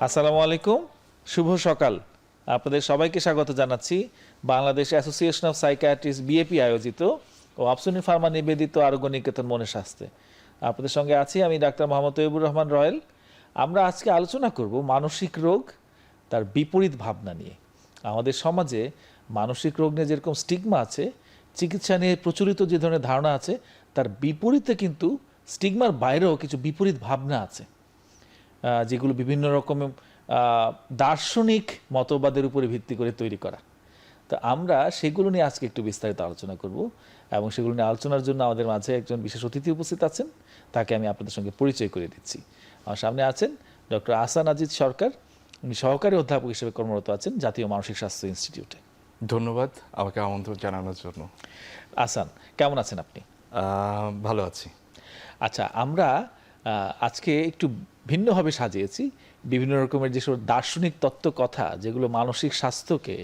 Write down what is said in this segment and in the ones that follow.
আসসালামু আলাইকুম, শুভ সকাল। আপনাদের সবাইকে স্বাগত জানাচ্ছি Bangladesh association of psychiatrist BAP আয়োজিত ও আফসুনি ফার্মা নিবেদিত আরোগ্য নিকেতন মনের স্বাস্থ্যে। আপনাদের সঙ্গে আছি আমি ডাক্তার মোহাম্মদ তৈয়বুর রহমান রয়েল। আমরা আজকে আলোচনা করব মানসিক রোগ, তার বিপরীত ভাবনা নিয়ে। আমাদের সমাজে মানসিক রোগ নিয়ে যেরকম স্টিগমা আছে, চিকিৎসা নিয়ে প্রচলিত যে ধরনের ধারণা আছে, তার বিপরীতে কিন্তু স্টিগমার বাইরেও কিছু বিপরীত ভাবনা আছে, যেগুলো বিভিন্ন রকম দার্শনিক মতবাদের উপরে ভিত্তি করে তৈরি করা। তো আমরা সেগুলো নিয়ে আজকে একটু বিস্তারিত আলোচনা করব, এবং সেগুলো নিয়ে আলোচনার জন্য আমাদের মাঝে একজন বিশেষ অতিথি উপস্থিত আছেন। তাকে আমি আপনাদের সঙ্গে পরিচয় করে দিচ্ছি। আমার সামনে আছেন ডক্টর আহসান আজিজ সরকার। উনি সহকারী অধ্যাপক হিসেবে কর্মরত আছেন জাতীয় মানসিক স্বাস্থ্য ইনস্টিটিউটে। ধন্যবাদ আমাকে আমন্ত্রণ জানানোর জন্য। আহসান, কেমন আছেন আপনি? ভালো আছি। আচ্ছা, আমরা আজকে একটু ভিন্নভাবে সাজিয়েছি বিভিন্ন রকমের যেসব দার্শনিক তত্ত্ব কথা, যেগুলো মানসিক স্বাস্থ্যকে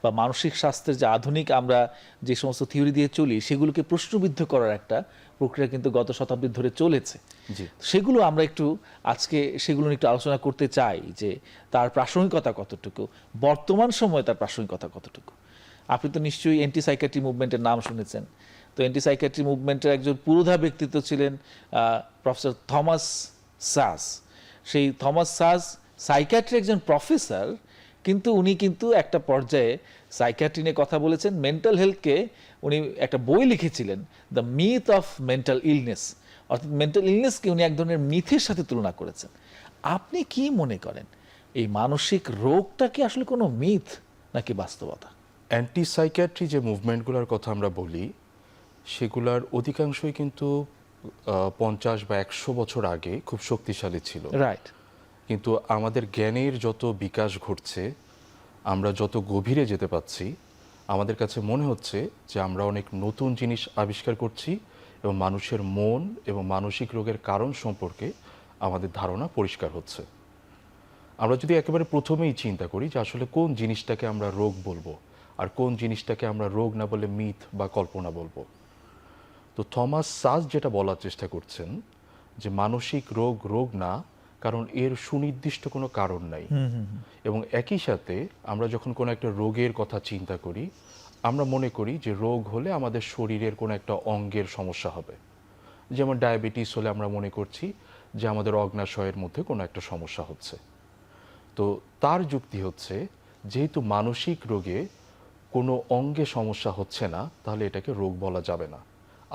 বা মানসিক স্বাস্থ্যের যে আধুনিক আমরা যে সমস্ত থিওরি দিয়ে চলি, সেগুলোকে প্রশ্নবিদ্ধ করার একটা প্রক্রিয়া কিন্তু গত শতাব্দী ধরে চলেছে। জি, সেগুলো আমরা একটু আজকে সেগুলো নিয়ে একটু আলোচনা করতে চাই, যে তার প্রাসঙ্গিকতা কতটুকু, বর্তমান সময়ে তার প্রাসঙ্গিকতা কতটুকু। আপনি তো নিশ্চয়ই অ্যান্টি সাইকিয়াট্রি মুভমেন্টের নাম শুনেছেন। তো অ্যান্টি সাইকিয়াট্রি মুভমেন্টের একজন পুরোধা ব্যক্তিত্ব ছিলেন প্রফেসর থমাস সাস। সেই থমাস সাস সাইকিয়াট্রি একজন প্রফেসর, কিন্তু উনি কিন্তু একটা পর্যায়ে সাইকিয়াট্রি নিয়ে কথা বলেছেন, মেন্টাল হেলথকে উনি একটা বই লিখেছিলেন, the myth of mental illness. অর্থাৎ মেন্টাল ইলনেসকে উনি এক ধরনের মিথের সাথে তুলনা করেছেন। আপনি কি মনে করেন, এই মানসিক রোগটা কি আসলে কোনো মিথ নাকি বাস্তবতা? অ্যান্টি সাইকিয়াট্রি যে মুভমেন্টগুলোর কথা আমরা বলি, সেগুলোর অধিকাংশই কিন্তু 50 বা 100 বছর আগে খুব শক্তিশালী ছিল। রাইট। কিন্তু আমাদের জ্ঞানের যত বিকাশ ঘটছে, আমরা যত গভীরে যেতে পাচ্ছি, আমাদের কাছে মনে হচ্ছে যে আমরা অনেক নতুন জিনিস আবিষ্কার করছি, এবং মানুষের মন এবং মানসিক রোগের কারণ সম্পর্কে আমাদের ধারণা পরিষ্কার হচ্ছে। আমরা যদি একেবারে প্রথমেই চিন্তা করি যে আসলে কোন জিনিসটাকে আমরা রোগ বলবো আর কোন জিনিসটাকে আমরা রোগ না বলে মিথ বা কল্পনা বলবো, তো থমাস সাস যেটা বলার চেষ্টা করছেন যে মানসিক রোগ রোগ না, কারণ এর সুনির্দিষ্ট কোনো কারণ নাই। এবং একই সাথে আমরা যখন কোনো একটা রোগের কথা চিন্তা করি, আমরা মনে করি যে রোগ হলে আমাদের শরীরের কোনো একটা অঙ্গের সমস্যা হবে। যেমন ডায়াবেটিস হলে আমরা মনে করছি যে আমাদের অগ্নাশয়ের মধ্যে কোনো একটা সমস্যা হচ্ছে। তো তার যুক্তি হচ্ছে, যেহেতু মানসিক রোগে কোনো অঙ্গে সমস্যা হচ্ছে না, তাহলে এটাকে রোগ বলা যাবে না।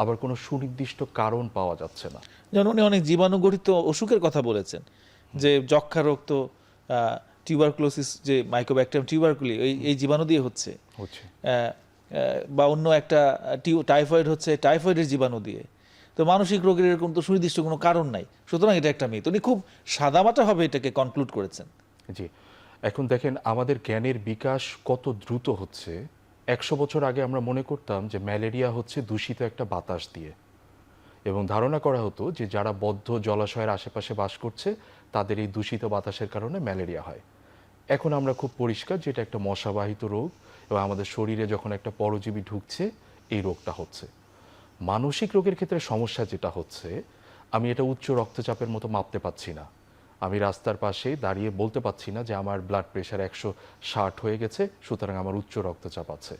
আবার কোনো সুনির্দিষ্ট কারণ পাওয়া যাচ্ছে না। যেমন উনি অনেক জীবাণুগঠিত অসুখের কথা বলেছেন, যে যক্ষা রোগ তো টিউবারকুলোসিস, যে মাইকোব্যাকটেরিয়াম টিউবারকুলি এই জীবাণু দিয়ে হচ্ছে, বা অন্য একটা টাইফয়েড হচ্ছে টাইফয়েডের জীবাণু দিয়ে। তো মানসিক রোগের এরকম তো সুনির্দিষ্ট কোনো কারণ নাই, সুতরাং এটা একটা মিথ। উনি খুব সাদামাটাভাবে এটাকে কনক্লুড করেছেন। জি, এখন দেখেন আমাদের জ্ঞানের বিকাশ কত দ্রুত হচ্ছে। 100 বছর আগে আমরা মনে করতাম যে ম্যালেরিয়া হচ্ছে দূষিত একটা বাতাস দিয়ে, এবং ধারণা করা হতো যে যারা বদ্ধ জলাশয়ের আশেপাশে বাস করছে তাদের এই দূষিত বাতাসের কারণে ম্যালেরিয়া হয়। এখন আমরা খুব পরিষ্কার যে এটা একটা মশাবাহিত রোগ, এবং আমাদের শরীরে যখন একটা পরজীবী ঢুকছে এই রোগটা হচ্ছে। মানসিক রোগের ক্ষেত্রে সমস্যা যেটা হচ্ছে, আমি এটা উচ্চ রক্তচাপের মতো মাপতে পাচ্ছি না। আমি রাস্তার পাশে দাঁড়িয়ে বলতে পাচ্ছি না যে আমার ব্লাড প্রেশার 160 হয়ে গেছে, সুতরাং আমার উচ্চ রক্তচাপ আছে।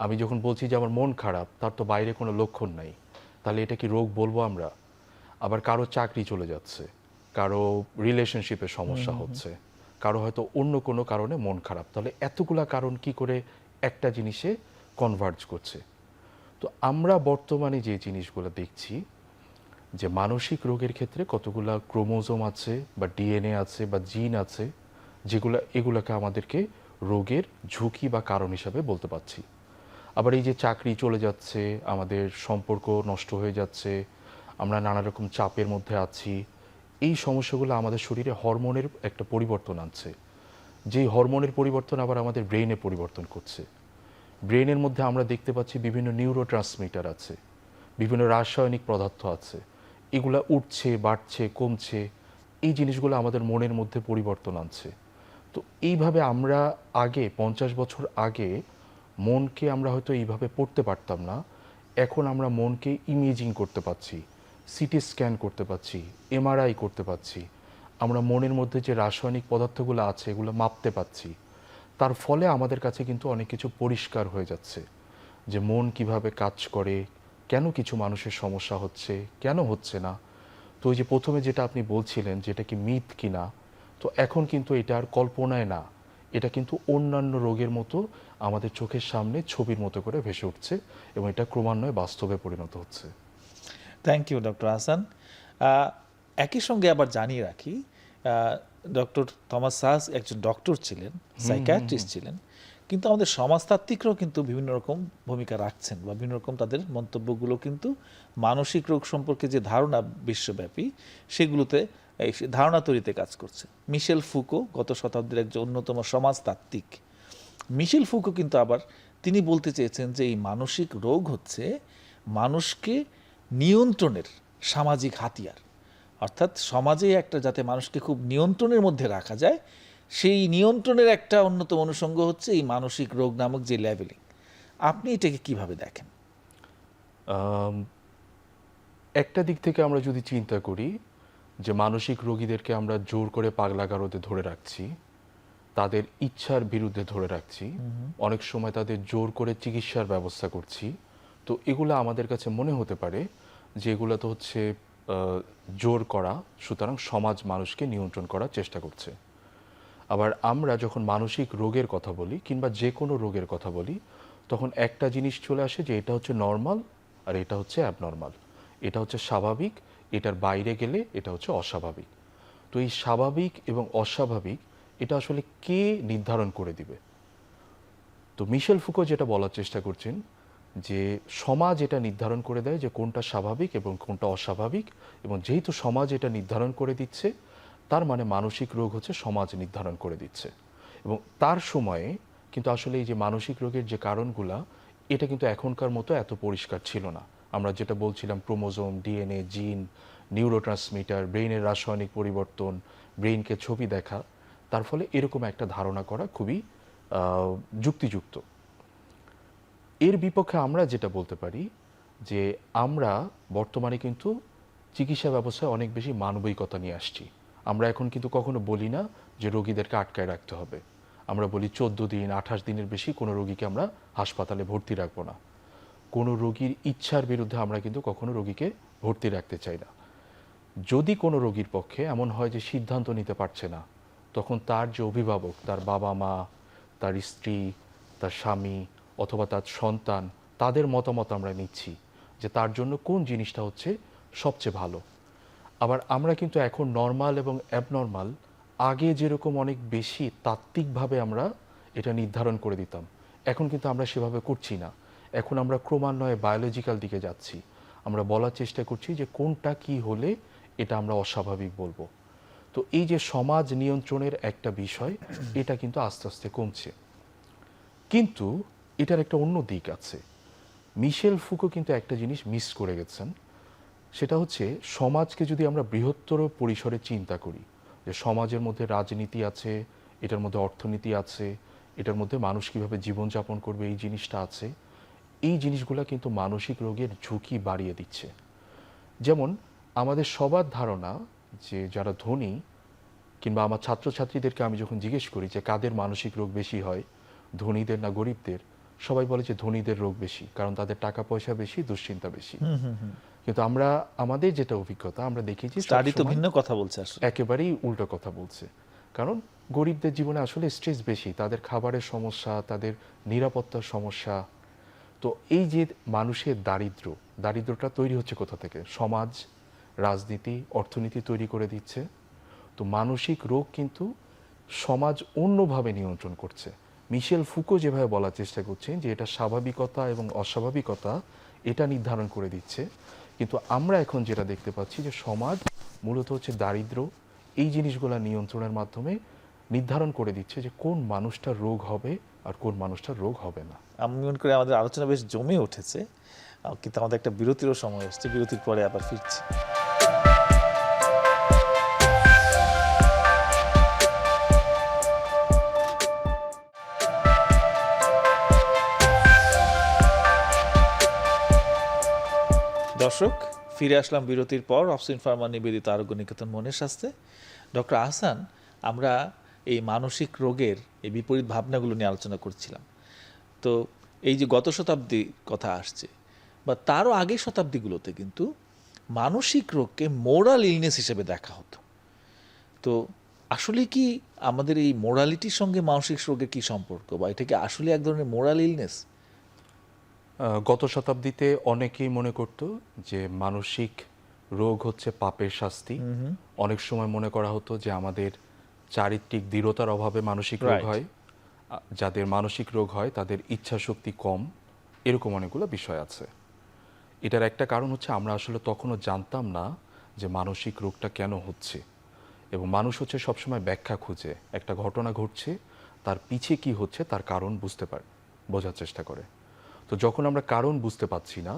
আমি যখন বলছি যে আমার মন খারাপ, তার তো বাইরে কোনো লক্ষণ নাই, তাহলে এটা কি রোগ বলবো আমরা? আবার কারো চাকরি চলে যাচ্ছে, কারো রিলেশনশিপে সমস্যা হচ্ছে, কারো হয়তো অন্য কোনো কারণে মন খারাপ, তাহলে এতগুলা কারণ কি করে একটা জিনিসে কনভার্জ করছে? তো আমরা বর্তমানে যে জিনিসগুলো দেখছি, যে মানসিক রোগের ক্ষেত্রে কতগুলা ক্রোমোজোম আছে বা ডিএনএ আছে বা জিন আছে, এগুলোকে আমাদেরকে রোগের ঝুঁকি বা কারণ হিসাবে বলতে পারছি। আবার এই যে চাকরি চলে যাচ্ছে, আমাদের সম্পর্ক নষ্ট হয়ে যাচ্ছে, আমরা নানা রকম চাপের মধ্যে আছি, এই সমস্যাগুলো আমাদের শরীরে হরমোনের একটা পরিবর্তন আনছে। যেই হরমোনের পরিবর্তন আবার আমাদের ব্রেইনে পরিবর্তন করছে। ব্রেইনের মধ্যে আমরা দেখতে পাচ্ছি বিভিন্ন নিউরো ট্রান্সমিটার আছে, বিভিন্ন রাসায়নিক পদার্থ আছে, এগুলা উঠছে, বাড়ছে, কমছে, এই জিনিসগুলো আমাদের মনের মধ্যে পরিবর্তন আনছে। তো এইভাবে আমরা আগে 50 বছর আগে মনকে আমরা হয়তো এইভাবে পড়তে পারতাম না, এখন আমরা মনকে ইমেজিং করতে পারছি, সিটি স্ক্যান করতে পারছি, এমআরআই করতে পারছি, আমরা মনের মধ্যে যে রাসায়নিক পদার্থগুলো আছে এগুলো মাপতে পাচ্ছি, তার ফলে আমাদের কাছে কিন্তু অনেক কিছু পরিষ্কার হয়ে যাচ্ছে, যে মন কিভাবে কাজ করে, কেন কিছু মানুষের সমস্যা হচ্ছে, কেন হচ্ছে না। তো ওই যে প্রথমে যেটা আপনি বলছিলেন যেটা কি মিথ কিনা, তো এখন কিন্তু এটা আর কল্পনায় না, এটা কিন্তু অন্যান্য রোগের মতো আমাদের চোখের সামনে ছবির মতো করে ভেসে উঠছে এবং এটা ক্রমান্বয়ে বাস্তবে পরিণত হচ্ছে। Thank you doctor Hasan. একই সঙ্গে আবার জানিয়ে রাখি, ডক্টর থমাস সাহাস একজন ডক্টর ছিলেন, সাইকিয়াট্রিস্ট ছিলেন, কিন্তু আমাদের সমাজতাত্ত্বিকরাও কিন্তু বিভিন্ন রকম ভূমিকা রাখছেন বা বিভিন্ন রকম তাদের মন্তব্যগুলো কিন্তু মানসিক রোগ সম্পর্কে যে ধারণা বিশ্বব্যাপী সেগুলোতে এই ধারণা তৈরিতে কাজ করছে। মিশেল ফুকো গত শতাব্দীর একজন অন্যতম সমাজতাত্ত্বিক। মিশেল ফুকো কিন্তু আবার তিনি বলতে চেয়েছেন যে এই মানসিক রোগ হচ্ছে মানুষকে নিয়ন্ত্রণের সামাজিক হাতিয়ার, অর্থাৎ সমাজে একটা যাতে মানুষকে খুব নিয়ন্ত্রণের মধ্যে রাখা যায়, সেই নিয়ন্ত্রণের একটা অন্যতম অনুষঙ্গ হচ্ছে এই মানসিক রোগ নামক যে লেভেলিং। আপনি এটাকে কিভাবে দেখেন? আম, একটা দিক থেকে আমরা যদি চিন্তা করি যে মানসিক রোগীদেরকে আমরা জোর করে পাগলাগারদে ধরে রাখছি, তাদের ইচ্ছার বিরুদ্ধে ধরে রাখছি, অনেক সময় তাদের জোর করে চিকিৎসার ব্যবস্থা করছি, তো এগুলো আমাদের কাছে মনে হতে পারে যে এগুলো তো হচ্ছে জোর করা, সুতরাং সমাজ মানুষকে নিয়ন্ত্রণ করার চেষ্টা করছে। আবার আমরা যখন মানসিক রোগের কথা বলি কিংবা যে কোনো রোগের কথা বলি, তখন একটা জিনিস চলে আসে যে এটা হচ্ছে নর্মাল আর এটা হচ্ছে অ্যাবনর্মাল, এটা হচ্ছে স্বাভাবিক, এটার বাইরে গেলে এটা হচ্ছে অস্বাভাবিক। তো এই স্বাভাবিক এবং অস্বাভাবিক এটা আসলে কে নির্ধারণ করে দিবে? তো মিশেল ফুকো যেটা বলার চেষ্টা করছেন যে সমাজ এটা নির্ধারণ করে দেয় যে কোনটা স্বাভাবিক এবং কোনটা অস্বাভাবিক, এবং যেহেতু সমাজ এটা নির্ধারণ করে দিচ্ছে, তার মানে মানসিক রোগ হচ্ছে সমাজ নির্ধারণ করে দিচ্ছে। এবং তার সময়ে কিন্তু আসলে এই যে মানসিক রোগের যে কারণগুলা, এটা কিন্তু এখনকার মতো এত পরিষ্কার ছিল না। আমরা যেটা বলছিলাম ক্রোমোজোম, ডিএনএ, জিন, নিউরোট্রান্সমিটার, ব্রেইনের রাসায়নিক পরিবর্তন, ব্রেইনকে ছবি দেখা, তার ফলে এরকম একটা ধারণা করা খুবই যুক্তিযুক্ত। এর বিপক্ষে আমরা যেটা বলতে পারি যে আমরা বর্তমানে কিন্তু চিকিৎসা ব্যবস্থায় অনেক বেশি মানবিকতা নিয়ে আসছি। আমরা এখন কিন্তু কখনো বলি না যে রোগীদেরকে আটকায় রাখতে হবে। আমরা বলি 14 দিন 28 দিনের বেশি কোনো রোগীকে আমরা হাসপাতালে ভর্তি রাখবো না। কোনো রোগীর ইচ্ছার বিরুদ্ধে আমরা কিন্তু কখনো রোগীকে ভর্তি রাখতে চাই না। যদি কোনো রোগীর পক্ষে এমন হয় যে সিদ্ধান্ত নিতে পারছে না, তখন তার যে অভিভাবক, তার বাবা মা, তার স্ত্রী, তার স্বামী অথবা তার সন্তান, তাদের মতামত আমরা নিচ্ছি যে তার জন্য কোন জিনিসটা হচ্ছে সবচেয়ে ভালো। আবার আমরা কিন্তু এখন নর্মাল এবং অ্যাবনর্মাল আগে যেরকম অনেক বেশি তাত্ত্বিকভাবে আমরা এটা নির্ধারণ করে দিতাম, এখন কিন্তু আমরা সেভাবে করছি না। এখন আমরা ক্রমান্বয়ে বায়োলজিক্যাল দিকে যাচ্ছি। আমরা বলার চেষ্টা করছি যে কোনটা কি হলে এটা আমরা অস্বাভাবিক বলবো। তো এই যে সমাজ নিয়ন্ত্রণের একটা বিষয়, এটা কিন্তু আস্তে আস্তে কমছে। কিন্তু এটার একটা অন্য দিক আছে। মিশেল ফুকো কিন্তু একটা জিনিস মিস করে গেছেন, সেটা হচ্ছে সমাজকে যদি আমরা বৃহত্তর পরিসরে চিন্তা করি, যে সমাজের মধ্যে রাজনীতি আছে, এটার মধ্যে অর্থনীতি আছে, এটার মধ্যে মানুষ কীভাবে জীবনযাপন করবে এই জিনিসটা আছে, এই জিনিসগুলো কিন্তু মানসিক রোগের ঝুঁকি বাড়িয়ে দিচ্ছে। যেমন আমাদের সবার ধারণা যে যারা ধনী, কিংবা আমার ছাত্রছাত্রীদেরকে আমি যখন জিজ্ঞেস করি যে কাদের মানসিক রোগ বেশি হয়, ধনীদের না গরিবদের, সবাই বলে যে ধনীদের রোগ বেশি, কারণ তাদের টাকা পয়সা বেশি, দুশ্চিন্তা বেশি। কিন্তু আমরা আমাদের যেটা অভিজ্ঞতা আমরা দেখেছি স্টাডি তো ভিন্ন কথা বলছে আসলে। একেবারেই উল্টো কথা বলছে। কারণ গরিবদের জীবনে আসলে স্ট্রেস বেশি, তাদের খাবারের সমস্যা, তাদের নিরাপত্তার সমস্যা। তো এই যে মানুষের দারিদ্রটা তৈরি হচ্ছে কোথা থেকে? সমাজ, রাজনীতি, অর্থনীতি তৈরি করে দিচ্ছে। তো মানসিক রোগ কিন্তু সমাজ অন্যভাবে নিয়ন্ত্রণ করছে। মিশেল ফুকো যেভাবে বলার চেষ্টা করছেন যে এটা স্বাভাবিকতা এবং অস্বাভাবিকতা এটা নির্ধারণ করে দিচ্ছে, কিন্তু আমরা এখন যেটা দেখতে পাচ্ছি যে সমাজ মূলত হচ্ছে দারিদ্র, এই জিনিসগুলো নিয়ন্ত্রণের মাধ্যমে নির্ধারণ করে দিচ্ছে যে কোন মানুষটার রোগ হবে আর কোন মানুষটার রোগ হবে না। আমি মনে করি আমাদের আলোচনা বেশ জমে উঠেছে, কিন্তু আমাদের একটা বিরতিরও সময় আসছে, বিরতির পরে আবার ফিরছি। দর্শক, ফিরে আসলাম বিরতির পর। অপসিন ফার্মা নিবেদিত আরোগ্য নিকেতন মনের স্বাস্থ্যে। ডক্টর আহসান, আমরা এই মানসিক রোগের এই বিপরীত ভাবনাগুলো নিয়ে আলোচনা করছিলাম। তো এই যে গত শতাব্দীর কথা আসছে বা তারও আগের শতাব্দীগুলোতে কিন্তু মানসিক রোগকে মোরাল ইলনেস হিসেবে দেখা হতো। তো আসলে কি আমাদের এই মোরালিটির সঙ্গে মানসিক রোগের কি সম্পর্ক, বা এটা কি আসলে এক ধরনের মোরাল ইলনেস? গত শতাব্দীতে অনেকেই মনে করত যে মানসিক রোগ হচ্ছে পাপের শাস্তি। অনেক সময় মনে করা হতো যে আমাদের চারিত্রিক দৃঢ়তার অভাবে মানসিক রোগ Right. হয়, যাদের মানসিক রোগ হয় তাদের ইচ্ছা শক্তি কম, এরকম অনেকগুলো বিষয় আছে। এটার একটা কারণ হচ্ছে আমরা আসলে তখনও জানতাম না যে মানসিক রোগটা কেন হচ্ছে, এবং মানুষ হচ্ছে সবসময় ব্যাখ্যা খুঁজে। একটা ঘটনা ঘটছে, তার পিছে কি হচ্ছে তার কারণ বোঝার চেষ্টা করে। তো যখন আমরা কারণ বুঝতে পারছি না,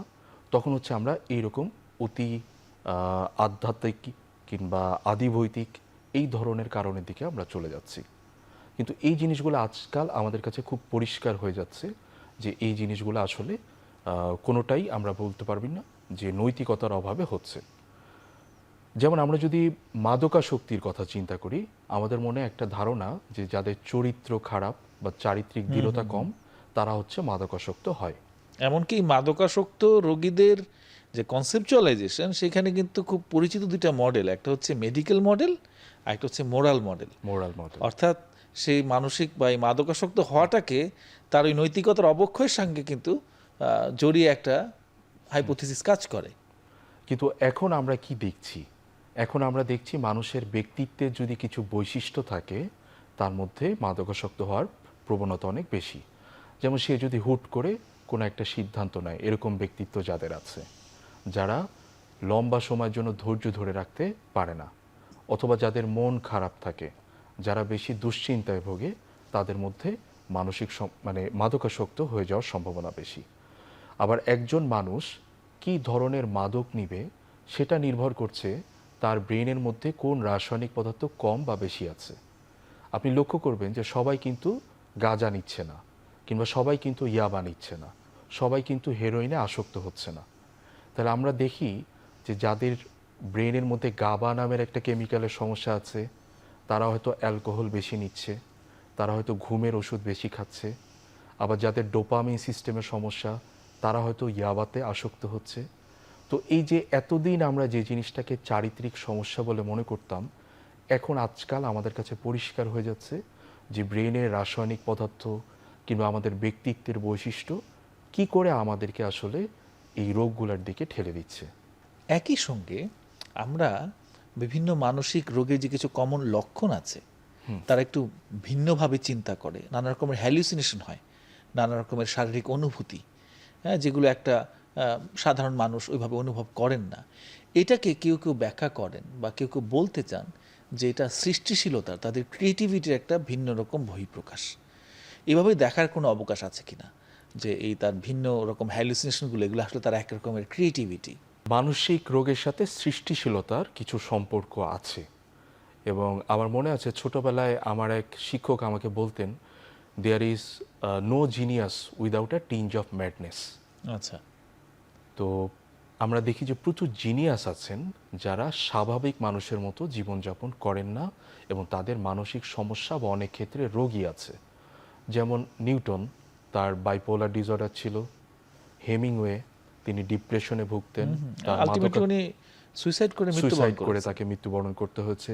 তখন হচ্ছে আমরা এইরকম অতি আধ্যাত্মিক কিংবা আদিভৌতিক এই ধরনের কারণের দিকে আমরা চলে যাচ্ছি। কিন্তু এই জিনিসগুলো আজকাল আমাদের কাছে খুব পরিষ্কার হয়ে যাচ্ছে যে এই জিনিসগুলো আসলে কোনোটাই আমরা বলতে পারবি না যে নৈতিকতার অভাবে হচ্ছে। যেমন আমরা যদি মাদকাসক্তির কথা চিন্তা করি, আমাদের মনে একটা ধারণা যে যাদের চরিত্র খারাপ বা চারিত্রিক দৃঢ়তা কম, তারা হচ্ছে মাদকাসক্ত হয়। এমনকি মাদকাসক্ত রোগীদের যে কনসেপচুয়ালাইজেশন, সেখানে কিন্তু খুব পরিচিত দুইটা মডেল, একটা হচ্ছে মেডিকেল মডেল আর একটা হচ্ছে মোরাল মডেল। Moral model. অর্থাৎ সেই মানসিক বা এই মাদকাসক্ত হওয়াটাকে তার ওই নৈতিকতার অবক্ষয়ের সঙ্গে কিন্তু জড়িয়ে একটা হাইপোথিসিস কাজ করে। কিন্তু এখন আমরা কি দেখছি? এখন আমরা দেখছি মানুষের ব্যক্তিত্বের যদি কিছু বৈশিষ্ট্য থাকে, তার মধ্যে মাদকাসক্ত হওয়ার প্রবণতা অনেক বেশি। যেমন সে যদি হুট করে কোনো একটা সিদ্ধান্ত নেয়, এরকম ব্যক্তিত্ব যাদের আছে, যারা লম্বা সময়ের জন্য ধৈর্য ধরে রাখতে পারে না, অথবা যাদের মন খারাপ থাকে, যারা বেশি দুশ্চিন্তায় ভোগে, তাদের মধ্যে মানে মাদকাসক্ত হয়ে যাওয়ার সম্ভাবনা বেশি। আবার একজন মানুষ কি ধরনের মাদক নিবে, সেটা নির্ভর করছে তার ব্রেনের মধ্যে কোন রাসায়নিক পদার্থ কম বা বেশি আছে। আপনি লক্ষ্য করবেন যে সবাই কিন্তু গাঁজা নিচ্ছে না, কিংবা সবাই কিন্তু ইয়াবা নিচ্ছে না, সবাই কিন্তু হেরোইনে আসক্ত হচ্ছে না। তাহলে আমরা দেখি যে যাদের ব্রেনের মধ্যে গাবা নামের একটা কেমিক্যালের সমস্যা আছে, তারা হয়তো অ্যালকোহল বেশি নিচ্ছে, তারা হয়তো ঘুমের ওষুধ বেশি খাচ্ছে। আবার যাদের ডোপামিন সিস্টেমের সমস্যা, তারা হয়তো ইয়াবাতে আসক্ত হচ্ছে। তো এই যে এতদিন আমরা যে জিনিসটাকে চারিত্রিক সমস্যা বলে মনে করতাম, এখন আজকাল আমাদের কাছে পরিষ্কার হয়ে যাচ্ছে যে ব্রেনের রাসায়নিক পদার্থ কিংবা আমাদের ব্যক্তিত্বের বৈশিষ্ট্য কি করে আমাদেরকে আসলে এই রোগগুলোর দিকে ঠেলে দিচ্ছে। একই সঙ্গে আমরা বিভিন্ন মানসিক রোগের যে কিছু কমন লক্ষণ আছে, তারা একটু ভিন্নভাবে চিন্তা করে, নানা রকমের হ্যালুসিনেশন হয়, নানা রকমের শারীরিক অনুভূতি, হ্যাঁ, যেগুলো একটা সাধারণ মানুষ ওইভাবে অনুভব করেন না। এটাকে কেউ কেউ ব্যাখ্যা করেন বা কেউ কেউ বলতে চান যে এটা সৃষ্টিশীলতার, তাদের ক্রিয়েটিভিটির একটা ভিন্ন রকম বহিঃপ্রকাশ। এভাবে দেখার কোনো অবকাশ আছে কিনা যে এই তার ভিন্ন রকম হ্যালুসিনেশনগুলো, এগুলো আসলে তার এক রকমের ক্রিয়েটিভিটি? মানসিক রোগের সাথে সৃষ্টিশীলতার কিছু সম্পর্ক আছে, এবং আমার মনে আছে ছোটবেলায় আমার এক শিক্ষক আমাকে বলতেন, there is no genius without a tinge of madness. আচ্ছা। তো আমরা দেখি যে প্রচুর জিনিয়াস আছেন যারা স্বাভাবিক মানুষের মতো জীবনযাপন করেন না, এবং তাদের মানসিক সমস্যা বা অনেক ক্ষেত্রে রোগী আছে। যেমন নিউটন, তার বাইপোলার ডিসঅর্ডার ছিল। হেমিংওয়ে, তিনি ডিপ্রেশনে ভুগতেন, তার আলটিমেটলি উনি সুইসাইড করে মৃত্যুবরণ সুইসাইড করে করেছেন। তাকে মৃত্যুবরণ করতে হয়েছে।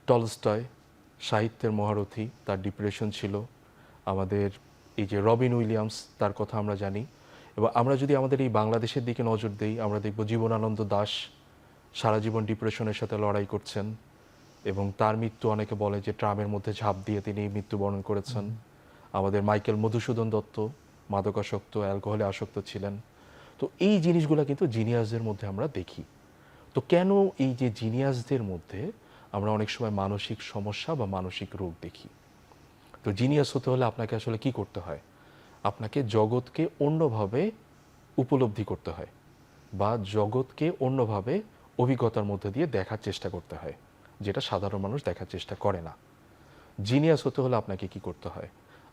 টলস্টয়, সাহিত্যের মহারথী, তার ডিপ্রেশন ছিল। আমাদের এই যে রবিন উইলিয়ামস, তার কথা আমরা জানি। এবং আমরা যদি আমাদের এই বাংলাদেশের দিকে নজর দিই, আমরা দেখব জীবনানন্দ দাশ সারা জীবন ডিপ্রেশনের সাথে লড়াই করছেন, এবং তার মৃত্যু অনেকে বলে যে ট্রামের মধ্যে ঝাঁপ দিয়ে তিনি মৃত্যুবরণ করেছেন। আমাদের মাইকেল মধুসূদন দত্ত মাদকাসক্ত, অ্যালকোহলে আসক্ত ছিলেন। তো এই জিনিসগুলো কিন্তু জিনিয়াসদের মধ্যে আমরা দেখি। তো কেন এই যে জিনিয়াসদের মধ্যে আমরা অনেক সময় মানসিক সমস্যা বা মানসিক রোগ দেখি? তো জিনিয়াস হতে হলে আপনাকে আসলে কি করতে হয়? আপনাকে জগৎকে অন্যভাবে উপলব্ধি করতে হয়, বা জগৎকে অন্যভাবে অভিজ্ঞতার মধ্যে দিয়ে দেখার চেষ্টা করতে হয়, যেটা সাধারণ মানুষ দেখার চেষ্টা করে না। জিনিয়াস হতে হলে আপনাকে কি করতে হয়?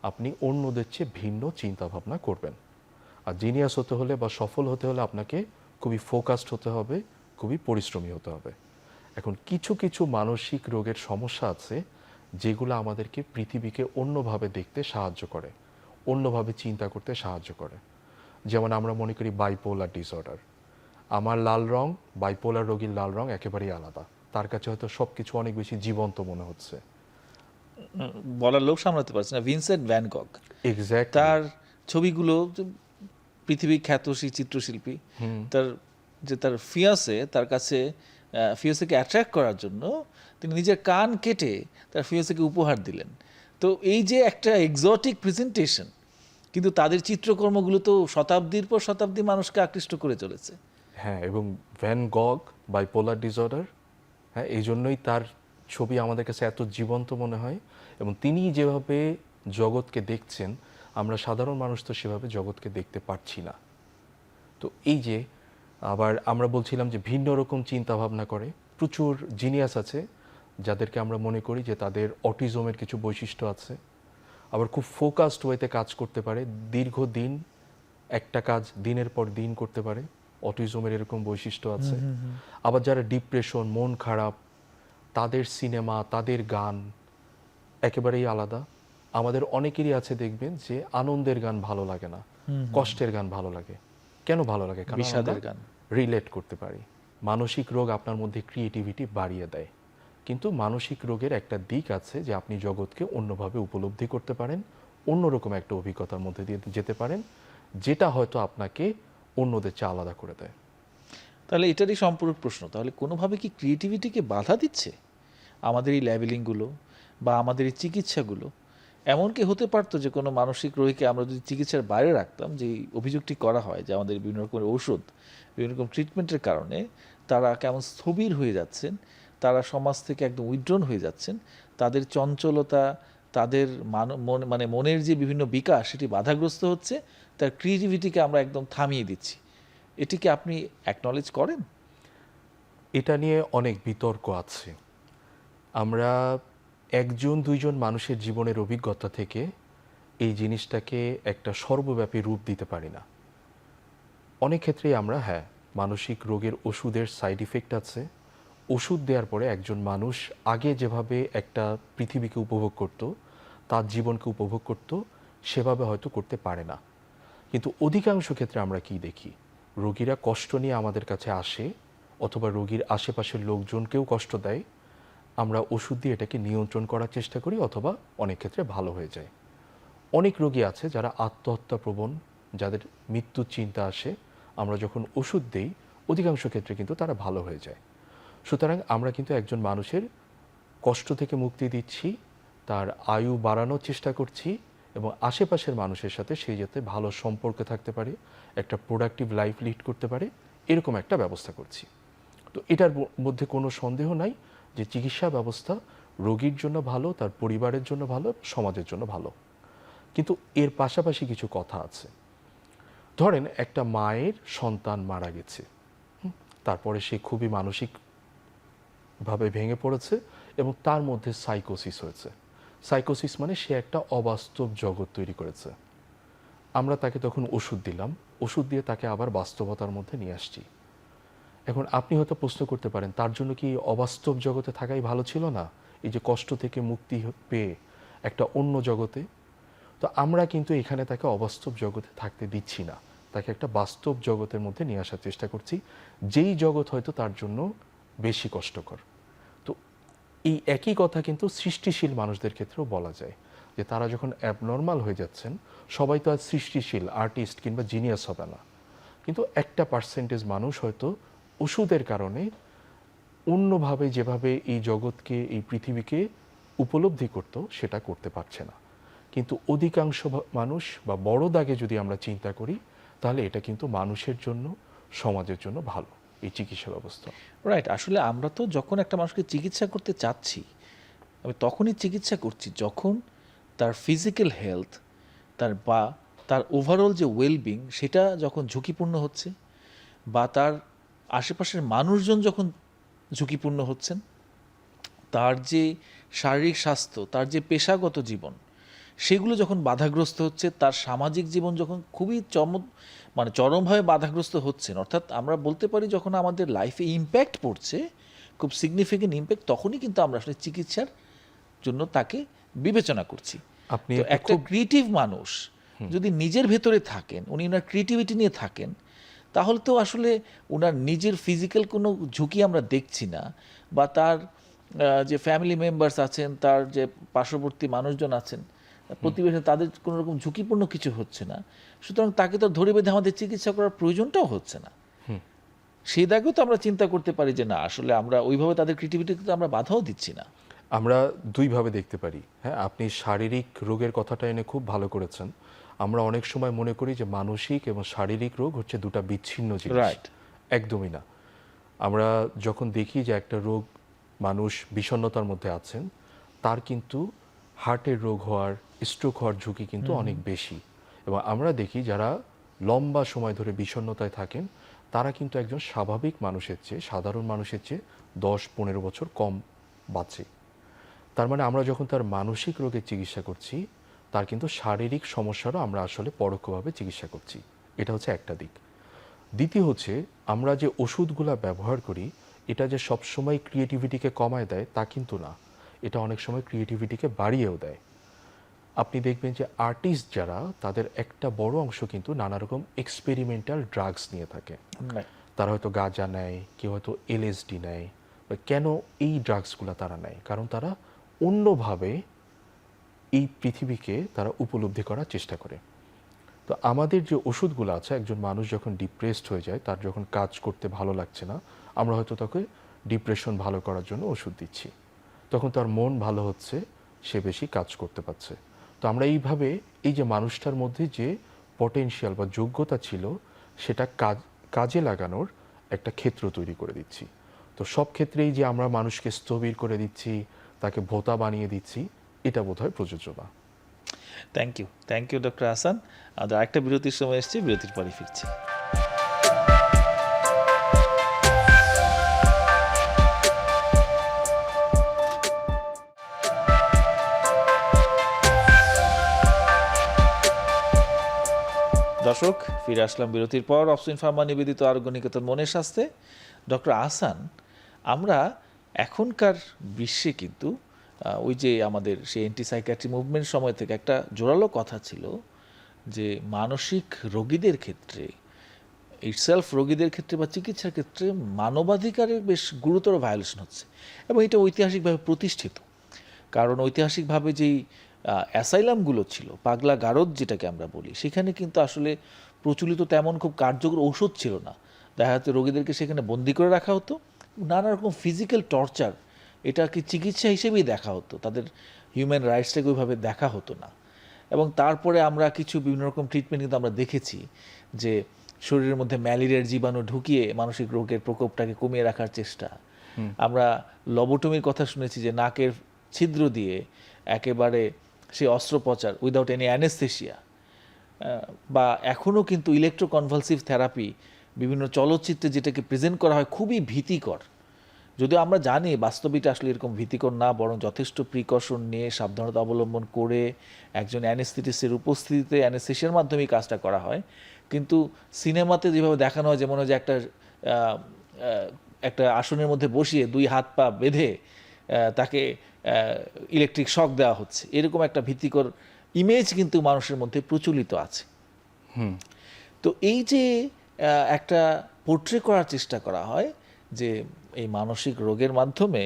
আপনি অন্যদের চেয়ে ভিন্ন চিন্তা ভাবনা করবেন। আর জিনিয়াস হতে হলে বা সফল হতে হলে আপনাকে খুবই ফোকাসড হতে হবে, খুবই পরিশ্রমী হতে হবে। এখন কিছু কিছু মানসিক রোগের সমস্যা আছে যেগুলো আমাদেরকে পৃথিবীকে অন্যভাবে দেখতে সাহায্য করে, অন্যভাবে চিন্তা করতে সাহায্য করে। যেমন আমরা মনে করি বাইপোলার ডিসঅর্ডার, আমার লাল রং বাইপোলার রোগীর লাল রং একেবারেই আলাদা, তার কাছে হয়তো সব কিছু অনেক বেশি জীবন্ত মনে হচ্ছে। বলার লোক সামলাতে পারছে না, ভিনসেন্ট ভ্যান গগ, এক্স্যাক্ট তার ছবিগুলো পৃথিবীর খ্যাত সেই চিত্রশিল্পী, তার ফিয়াসে তার কাছে ফিয়াসেকে অ্যাট্রাক্ট করার জন্য তিনি নিজের কান কেটে তার ফিয়াসেকে উপহার দিলেন। তো এই যে একটা এক্সোটিক প্রেজেন্টেশন, কিন্তু তাদের চিত্রকর্মগুলো তো শতাব্দীর পর শতাব্দী মানুষকে আকৃষ্ট করে চলেছে। হ্যাঁ, এবং ভ্যান গগ বাইপোলার ডিসঅর্ডার, হ্যাঁ, এই জন্যই তার ছবি আমাদের কাছে এত জীবন্ত মনে হয়। এবং তিনি যেভাবে জগৎকে দেখছেন, আমরা সাধারণ মানুষ তো সেভাবে জগৎকে দেখতে পারছি না। তো এই যে আবার আমরা বলছিলাম যে ভিন্ন রকম চিন্তা ভাবনা করে, প্রচুর জিনিয়াস আছে যাদেরকে আমরা মনে করি যে তাদের অটিজমের কিছু বৈশিষ্ট্য আছে, আবার খুব ফোকাসড ওয়েতে কাজ করতে পারে, দীর্ঘদিন একটা কাজ দিনের পর দিন করতে পারে, অটিজমের এরকম বৈশিষ্ট্য আছে। আবার যারা ডিপ্রেশন, মন খারাপ, তাদের সিনেমা, তাদের গান একেবারেই আলাদা। আমাদের অনেকেরই আছে দেখবেন যে আনন্দের গান ভালো লাগে না, কষ্টের গান ভালো লাগে। কেন ভালো লাগে? কারণ বিষাদের গান রিলেট করতে পারি। মানসিক রোগ আপনার মধ্যে ক্রিয়েটিভিটি বাড়িয়ে দেয়, কিন্তু মানসিক রোগের একটা দিক আছে যে আপনি জগৎকে অন্যভাবে উপলব্ধি করতে পারেন, অন্যরকম একটা অভিজ্ঞতার মধ্যে দিয়ে যেতে পারেন, যেটা হয়তো আপনাকে অন্যদের চেয়ে আলাদা করে দেয়। তাহলে এটারই সম্পূরক প্রশ্ন, তাহলে কোনোভাবে কি ক্রিয়েটিভিটিকে বাধা দিচ্ছে আমাদের এই লেবেলিংগুলো বা আমাদের এই চিকিৎসাগুলো? এমনকি হতে পারতো যে কোনো মানসিক রোগীকে আমরা যদি চিকিৎসার বাইরে রাখতাম, যে অভিযোগটি করা হয় যে আমাদের বিভিন্ন রকমের ঔষধ, বিভিন্ন রকম ট্রিটমেন্টের কারণে তারা কেমন স্থবির হয়ে যাচ্ছেন, তারা সমাজ থেকে একদম উইথড্রন হয়ে যাচ্ছেন, তাদের চঞ্চলতা, তাদের মানে মনের যে বিভিন্ন বিকাশ সেটি বাধাগ্রস্ত হচ্ছে, তার ক্রিয়েটিভিটিকে আমরা একদম থামিয়ে দিচ্ছি। এটিকে আপনি অ্যাকনলেজ করেন? এটা নিয়ে অনেক বিতর্ক আছে। আমরা একজন দুইজন মানুষের জীবনের অভিজ্ঞতা থেকে এই জিনিসটাকে একটা সর্বব্যাপী রূপ দিতে পারি না। অনেক ক্ষেত্রেই আমরা, হ্যাঁ, মানসিক রোগের ওষুধের সাইড ইফেক্ট আছে। ওষুধ দেওয়ার পরে একজন মানুষ আগে যেভাবে একটা পৃথিবীকে উপভোগ করত, তার জীবনকে উপভোগ করত, সেভাবে হয়তো করতে পারে না। কিন্তু অধিকাংশ ক্ষেত্রে আমরা কি দেখি, রোগীরা কষ্ট নিয়ে আমাদের কাছে আসে, অথবা রোগীর আশেপাশের লোকজনকেও কষ্ট দেয়, আমরা ওষুধ দিয়ে এটাকে নিয়ন্ত্রণ করার চেষ্টা করি, অথবা অনেক ক্ষেত্রে ভালো হয়ে যায়। অনেক রোগী আছে যারা আত্মহত্যা প্রবণ, যাদের মৃত্যুর চিন্তা আসে, আমরা যখন ওষুধ দিই অধিকাংশ ক্ষেত্রে কিন্তু তারা ভালো হয়ে যায়। সুতরাং আমরা কিন্তু একজন মানুষের কষ্ট থেকে মুক্তি দিচ্ছি, তার আয়ু বাড়ানোর চেষ্টা করছি, এবং আশেপাশের মানুষের সাথে সে যাতে ভালো সম্পর্কে থাকতে পারে, একটা প্রোডাক্টিভ লাইফ লিড করতে পারে, এরকম একটা ব্যবস্থা করছি। তো এটার মধ্যে কোনো সন্দেহ নাই যে চিকিৎসা ব্যবস্থা রোগীর জন্য ভালো, তার পরিবারের জন্য ভালো, সমাজের জন্য ভালো। কিন্তু এর পাশাপাশি কিছু কথা আছে। ধরেন একটা মায়ের সন্তান মারা গেছে, তারপরে সে খুবই মানসিকভাবে ভেঙে পড়েছে এবং তার মধ্যে সাইকোসিস হয়েছে। সাইকোসিস মানে সে একটা অবাস্তব জগৎ তৈরি করেছে। আমরা তাকে তখন ওষুধ দিলাম, ওষুধ দিয়ে তাকে আবার বাস্তবতার মধ্যে নিয়ে আসছি। এখন আপনি হয়তো প্রশ্ন করতে পারেন, তার জন্য কি অবাস্তব জগতে থাকাই ভালো ছিল না, এই যে কষ্ট থেকে মুক্তি পেয়ে একটা অন্য জগতে? তো আমরা কিন্তু এখানে তাকে অবাস্তব জগতে থাকতে দিচ্ছি না, তাকে একটা বাস্তব জগতের মধ্যে নিয়ে আসার চেষ্টা করছি, যেই জগৎ হয়তো তার জন্য বেশি কষ্টকর। তো এই একই কথা কিন্তু সৃষ্টিশীল মানুষদের ক্ষেত্রেও বলা যায়, যে তারা যখন অ্যাবনর্মাল হয়ে যাচ্ছেন, সবাই তো আর সৃষ্টিশীল আর্টিস্ট কিংবা জিনিয়াস হবে না, কিন্তু একটা পার্সেন্টেজ মানুষ হয়তো ওষুধের কারণে অন্যভাবে যেভাবে এই জগৎকে, এই পৃথিবীকে উপলব্ধি করত সেটা করতে পারছে না। কিন্তু অধিকাংশ মানুষ বা বড় দাগে যদি আমরা চিন্তা করি, তাহলে এটা কিন্তু মানুষের জন্য, সমাজের জন্য ভালো এই চিকিৎসা ব্যবস্থা। রাইট। আসলে আমরা তো যখন একটা মানুষকে চিকিৎসা করতে চাচ্ছি, আমি তখনই চিকিৎসা করছি যখন তার ফিজিক্যাল হেলথ, তার ওভারঅল যে ওয়েলবিং সেটা যখন ঝুঁকিপূর্ণ হচ্ছে, বা তার আশেপাশের মানুষজন যখন ঝুঁকিপূর্ণ হচ্ছেন, তার যে শারীরিক স্বাস্থ্য, তার যে পেশাগত জীবন, সেগুলো যখন বাধাগ্রস্ত হচ্ছে, তার সামাজিক জীবন যখন খুবই চরমভাবে বাধাগ্রস্ত হচ্ছেন, অর্থাৎ আমরা বলতে পারি যখন আমাদের লাইফে ইম্প্যাক্ট পড়ছে, খুব সিগনিফিকেন্ট ইম্প্যাক্ট, তখনই কিন্তু আমরা আসলে চিকিৎসার জন্য তাকে বিবেচনা করছি। আপনি তো একটা ক্রিয়েটিভ মানুষ যদি নিজের ভেতরে থাকেন, উনি ওনার ক্রিয়েটিভিটি নিয়ে থাকেন, তাহলে তো আসলে ওনার নিজের ফিজিক্যাল কোনো ঝুঁকি আমরা দেখছি না, বা তার যে ফ্যামিলি মেম্বার্স আছেন, তার যে পার্শ্ববর্তী মানুষজন আছেন, প্রতিবেশী, তাদের কোনো রকম ঝুঁকিপূর্ণ কিছু হচ্ছে না। সুতরাং তাকে তো ধরে বেঁধে আমাদের চিকিৎসা করার প্রয়োজনটাও হচ্ছে না। সেই দাগেও তো আমরা চিন্তা করতে পারি যে না, আসলে আমরা ওইভাবে তাদের ক্রিয়েটিভিটিতে আমরা বাধাও দিচ্ছি না। আমরা দুইভাবে দেখতে পারি। হ্যাঁ, আপনি শারীরিক রোগের কথাটা এনে খুব ভালো করেছেন। আমরা অনেক সময় মনে করি যে মানসিক এবং শারীরিক রোগ হচ্ছে দুটো বিচ্ছিন্ন জিনিস। রাইট। একদমই না। আমরা যখন দেখি যে একটা রোগ, মানুষ বিষণ্ণতার মধ্যে আছেন, তার কিন্তু হার্টের রোগ হওয়ার, স্ট্রোক হওয়ার ঝুঁকি কিন্তু অনেক বেশি। এবং আমরা দেখি যারা লম্বা সময় ধরে বিষণ্ণতায় থাকেন, তারা কিন্তু একজন স্বাভাবিক মানুষের চেয়ে, সাধারণ মানুষের চেয়ে 10-15 বছর কম বাঁচে। তার মানে আমরা যখন তার মানসিক রোগের চিকিৎসা করছি, তার কিন্তু শারীরিক সমস্যারও আমরা আসলে পরোক্ষভাবে চিকিৎসা করছি। এটা হচ্ছে একটা দিক। দ্বিতীয় হচ্ছে, আমরা যে ওষুধগুলা ব্যবহার করি, এটা যে সবসময় ক্রিয়েটিভিটিকে কমায় দেয় তা কিন্তু না। এটা অনেক সময় ক্রিয়েটিভিটিকে বাড়িয়েও দেয়। আপনি দেখবেন যে আর্টিস্ট যারা, তাদের একটা বড় অংশ কিন্তু নানা রকম এক্সপেরিমেন্টাল ড্রাগস নিয়ে থাকে। তারা হয়তো গাঁজা নেয়, কেউ হয়তো এলএসডি নেয়। কেন এই ড্রাগসগুলো তারা নেয়? কারণ তারা অন্যভাবে এই পৃথিবীকে তারা উপলব্ধি করার চেষ্টা করে। তো আমাদের যে ওষুধগুলো আছে, একজন মানুষ যখন ডিপ্রেসড হয়ে যায়, তার যখন কাজ করতে ভালো লাগছে না, আমরা হয়তো তাকে ডিপ্রেশন ভালো করার জন্য ওষুধ দিচ্ছি। তখন তার মন ভালো হচ্ছে, সে বেশি কাজ করতে পারছে। তো আমরা এইভাবে এই যে মানুষটার মধ্যে যে পটেনশিয়াল বা যোগ্যতা ছিল, সেটা কাজে লাগানোর একটা ক্ষেত্র তৈরি করে দিচ্ছি। তো সব ক্ষেত্রেই যে আমরা মানুষকে স্থবির করে দিচ্ছি, তাকে ভোঁতা বানিয়ে দিচ্ছি, এটা বোধহয় প্রযোজ্য না। Thank you doctor Hasan. আমাদের আরেকটা বিরতির সময় এসেছি, বিরতির পরে ফিরছি। দর্শক, ফিরে আসলাম বিরতির পর। অপসুইন ফার্মা নিবেদিত আরোগ্য নিকেতন মনের স্বাস্থ্যে। ডক্টর আহসান, আমরা এখনকার বিশ্বে কিন্তু ওই যে আমাদের সেই অ্যান্টিসাইকিয়াট্রি মুভমেন্ট সময় থেকে একটা জোরালো কথা ছিল যে মানসিক রোগীদের ক্ষেত্রে, ইটসেলফ রোগীদের ক্ষেত্রে বা চিকিৎসার ক্ষেত্রে মানবাধিকারের বেশ গুরুতর ভায়োলেশন হচ্ছে, এবং এটা ঐতিহাসিকভাবে প্রতিষ্ঠিত। কারণ ঐতিহাসিকভাবে যেই অ্যাসাইলামগুলো ছিল, পাগলা গারদ যেটাকে আমরা বলি, সেখানে কিন্তু আসলে প্রচলিত তেমন খুব কার্যকর ওষুধ ছিল না। দেখা যাচ্ছে রোগীদেরকে সেখানে বন্দি করে রাখা হতো, নানা রকম ফিজিক্যাল টর্চার, এটাকে চিকিৎসা হিসেবেই দেখা হতো, তাদের হিউম্যান রাইটসটাকে ওইভাবে দেখা হতো না। এবং তারপরে আমরা কিছু বিভিন্ন রকম ট্রিটমেন্ট কিন্তু আমরা দেখেছি যে শরীরের মধ্যে ম্যালেরিয়ার জীবাণু ঢুকিয়ে মানসিক রোগের প্রকোপটাকে কমিয়ে রাখার চেষ্টা। আমরা লবোটমির কথা শুনেছি, যে নাকের ছিদ্র দিয়ে একেবারে সেই অস্ত্রোপচার উইদাউট এনি অ্যানেস্থেশিয়া। বা এখনও কিন্তু ইলেকট্রোকনভালসিভ থেরাপি বিভিন্ন চলচ্চিত্রে যেটাকে প্রেজেন্ট করা হয় খুবই ভীতিকর, যদিও আমরা জানি বাস্তবিকটা আসলে এরকম ভীতিকর না, বরং যথেষ্ট প্রিকশন নিয়ে সাবধানতা অবলম্বন করে একজন অ্যানেস্থেটিস্টের উপস্থিতিতে অ্যানেস্থেশিয়ার মাধ্যমেই কাজটা করা হয়। কিন্তু সিনেমাতে যেভাবে দেখানো হয়, যেমন হয় যে একটা আসনের মধ্যে বসিয়ে 2 হাত পা বেঁধে তাকে ইলেকট্রিক শক দেওয়া হচ্ছে, এরকম একটা ভীতিকর ইমেজ কিন্তু মানুষের মধ্যে প্রচলিত আছে। তো এই যে একটা পোর্ট্রে করার চেষ্টা করা হয় যে এই মানসিক রোগের মাধ্যমে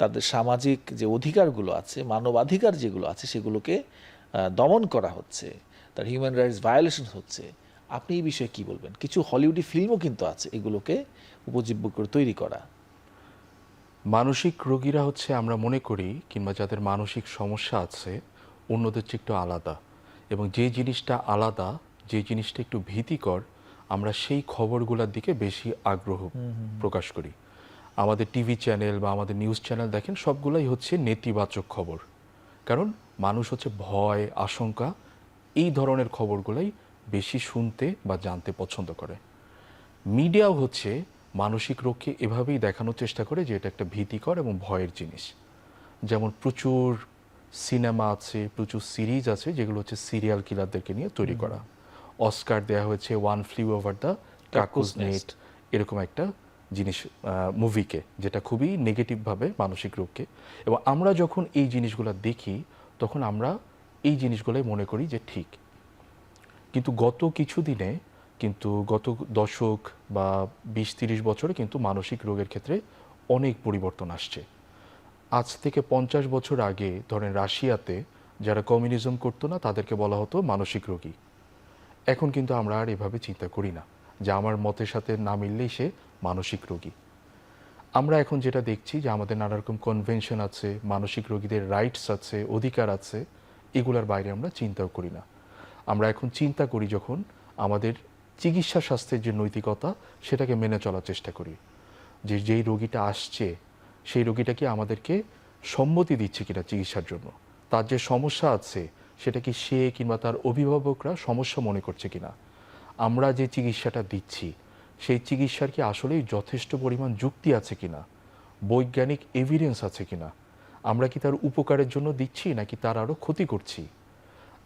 তাদের সামাজিক যে অধিকারগুলো আছে, মানবাধিকার যেগুলো আছে, সেগুলোকে দমন করা হচ্ছে, তার হিউম্যান রাইটস ভায়োলেশন হচ্ছে, আপনি এই বিষয়ে কি বলবেন? কিছু হলিউডি ফিল্মও কিন্তু আছে এগুলোকে উপজীব্য করে তৈরি করা। মানসিক রোগীরা হচ্ছে, আমরা মনে করি, কিংবা যাদের মানসিক সমস্যা আছে, অন্যদের চেয়ে একটু আলাদা। এবং যে জিনিসটা আলাদা, যে জিনিসটা একটু ভীতিকর, আমরা সেই খবরগুলোর দিকে বেশি আগ্রহ প্রকাশ করি। আমাদের টিভি চ্যানেল বা আমাদের নিউজ চ্যানেল দেখেন, সবগুলাই হচ্ছে নেতিবাচক খবর। কারণ মানুষ হচ্ছে ভয়, আশঙ্কা, এই ধরনের খবরগুলাই বেশি শুনতে বা জানতে পছন্দ করে। মিডিয়াও হচ্ছে মানসিক রোগকে এভাবেই দেখানোর চেষ্টা করে যে এটা একটা ভীতিকর এবং ভয়ের জিনিস। যেমন প্রচুর সিনেমা আছে, প্রচুর সিরিজ আছে, যেগুলো হচ্ছে সিরিয়াল কিলারদেরকে নিয়ে তৈরি করা। অস্কার দেওয়া হয়েছে one flew over the cuckoo's nest, এরকম একটা জিনিস মুভিকে, যেটা খুবই নেগেটিভভাবে মানসিক রোগকে। এবং আমরা যখন এই জিনিসগুলো দেখি তখন আমরা এই জিনিসগুলোই মনে করি যে ঠিক। কিন্তু গত কিছুদিনে, কিন্তু গত দশক বা 20-30 বছরে কিন্তু মানসিক রোগের ক্ষেত্রে অনেক পরিবর্তন আসছে। আজ থেকে 50 বছর আগে ধরেন রাশিয়াতে যারা কমিউনিজম করতো না তাদেরকে বলা হতো মানসিক রোগী। এখন কিন্তু আমরা আর এভাবে চিন্তা করি না যে আমার মতের সাথে না মিললেই সে মানসিক রোগী। আমরা এখন যেটা দেখছি যে আমাদের নানা রকম কনভেনশন আছে, মানসিক রোগীদের রাইটস আছে, অধিকার আছে, এগুলোর বাইরে আমরা চিন্তাও করি না। আমরা এখন চিন্তা করি যখন আমাদের চিকিৎসা স্বাস্থ্যের যে নৈতিকতা সেটাকে মেনে চলার চেষ্টা করি, যে যেই রোগীটা আসছে সেই রোগীটা কি আমাদেরকে সম্মতি দিচ্ছে কিনা চিকিৎসার জন্য, তার যে সমস্যা আছে সেটা কি সে কিংবা তার অভিভাবকরা সমস্যা মনে করছে কিনা, আমরা যে চিকিৎসাটা দিচ্ছি সেই চিকিৎসার কি আসলেই যথেষ্ট পরিমাণ যুক্তি আছে কিনা, বৈজ্ঞানিক এভিডেন্স আছে কিনা, আমরা কি তার উপকারের জন্য দিচ্ছি নাকি তার আরও ক্ষতি করছি,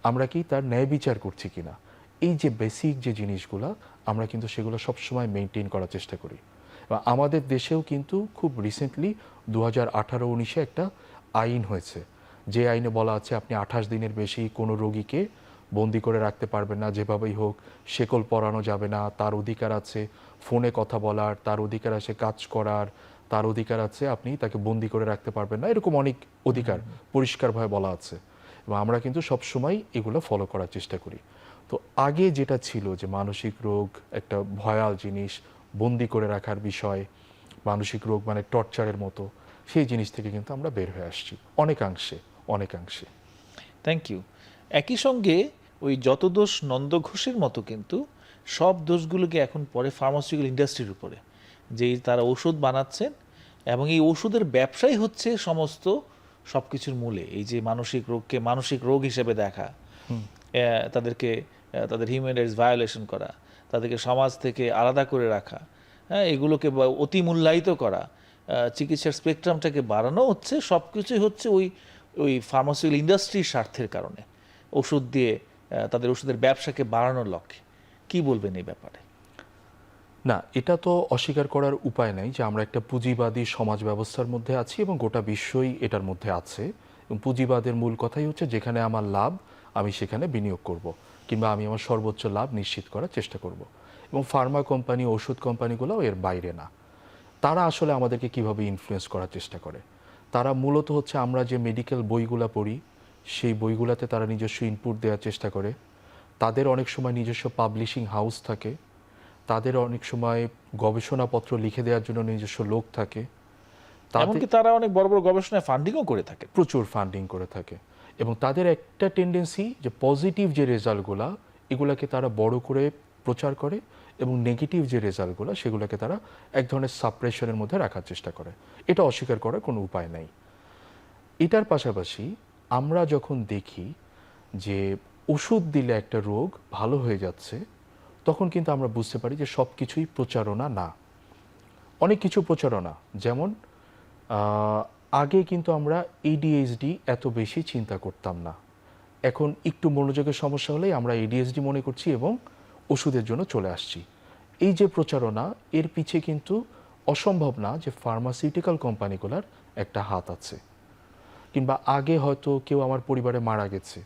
আমরা কি তার ন্যায় বিচার করছি কিনা। এই যে বেসিক যে জিনিসগুলো আমরা কিন্তু সেগুলো সবসময় মেনটেন করার চেষ্টা করি। বা আমাদের দেশেও কিন্তু খুব রিসেন্টলি 2018-19 একটা আইন হয়েছে, যে আইনে বলা আছে আপনি 28 দিনের বেশি কোনো রোগীকে বন্দি করে রাখতে পারবেন না, যেভাবেই হোক শেকল পরানো যাবে না, তার অধিকার আছে ফোনে কথা বলার, তার অধিকার আছে কাজ করার, তার অধিকার আছে আপনি তাকে বন্দি করে রাখতে পারবেন না, এরকম অনেক অধিকার পরিষ্কারভাবে বলা আছে। এবং আমরা কিন্তু সবসময় এগুলো ফলো করার চেষ্টা করি। তো আগে যেটা ছিল যে মানসিক রোগ একটা ভয়াল জিনিস, বন্দি করে রাখার বিষয়, মানসিক রোগ মানে টর্চারের মতো, সেই জিনিস থেকে কিন্তু আমরা বের হয়ে আসছি অনেকাংশে অনেকাংশে। Thank you. একই সঙ্গে ওই যত দোষ নন্দ ঘোষের মতো কিন্তু সব দোষগুলোকে এখন পরে ফার্মাসিউটিক্যাল ইন্ডাস্ট্রির উপরে, যেই তারা ওষুধ বানাচ্ছেন এবং এই ওষুধের ব্যবসাই হচ্ছে সমস্ত সব কিছুর মূলে। এই যে মানসিক রোগকে মানসিক রোগ হিসেবে দেখা, তাদেরকে তাদের হিউম্যান রাইটস ভায়োলেশন করা, তাদেরকে সমাজ থেকে আলাদা করে রাখা, হ্যাঁ, এগুলোকে অতি মূল্যায়িত করা, চিকিৎসার স্পেকট্রামটাকে বাড়ানো হচ্ছে, সব কিছুই হচ্ছে ওই ওই ফার্মাসিউটিক্যাল ইন্ডাস্ট্রির স্বার্থের কারণে, ওষুধ দিয়ে তাদের ওষুধের ব্যবসাকে বাড়ানোর লক্ষ্যে। কি বলবেন এই ব্যাপারে? না, এটা তো অস্বীকার করার উপায় নাই যে আমরা একটা পুঁজিবাদী সমাজ ব্যবস্থার মধ্যে আছি এবং গোটা বিশ্বই এটার মধ্যে আছে। এবং পুঁজিবাদের মূল কথাই হচ্ছে যেখানে আমার লাভ আমি সেখানে বিনিয়োগ করব, কিংবা আমি আমার সর্বোচ্চ লাভ নিশ্চিত করার চেষ্টা করব। এবং ফার্মা কোম্পানি, ওষুধ কোম্পানিগুলোও এর বাইরে না। তারা আসলে আমাদেরকে কিভাবে ইনফ্লুয়েন্স করার চেষ্টা করে, তারা মূলত হচ্ছে আমরা যে মেডিকেল বইগুলো পড়ি সেই বইগুলোতে তারা নিজস্ব ইনপুট দেওয়ার চেষ্টা করে। তাদের অনেক সময় নিজস্ব পাবলিশিং হাউস থাকে, তাদের অনেক সময় গবেষণাপত্র লিখে দেওয়ার জন্য নিজস্ব লোক থাকে, এমনকি তারা অনেক বড় বড় গবেষণায় ফান্ডিংও করে থাকে, প্রচুর ফান্ডিং করে থাকে। এবং তাদের একটা টেন্ডেন্সি যে পজিটিভ যে রেজাল্টগুলা এগুলাকে তারা বড় করে প্রচার করে এবং নেগেটিভ যে রেজাল্টগুলো সেগুলোকে তারা এক ধরনের সাপ্রেশনের মধ্যে রাখার চেষ্টা করে। এটা অস্বীকার করার কোনো উপায় নাই। এটার পাশাপাশি আমরা যখন দেখি যে ওষুধ দিলে একটা রোগ ভালো হয়ে যাচ্ছে, তখন কিন্তু আমরা বুঝতে পারি যে সব কিছুই প্রচারণা না। অনেক কিছু প্রচারণা, যেমন আগে কিন্তু আমরা এডিএইচডি এত বেশি চিন্তা করতাম না, এখন একটু মনোযোগের সমস্যা হলেই আমরা এডিএইচডি মনে করছি এবং ওষুধের জন্য চলে আসছি। এই যে প্রচারণা, এর পিছে কিন্তু অসম্ভব না যে ফার্মাসিউটিক্যাল কোম্পানিগুলোর একটা হাত আছে। কিংবা আগে হয়তো কেউ আমার পরিবারে মারা গেছে,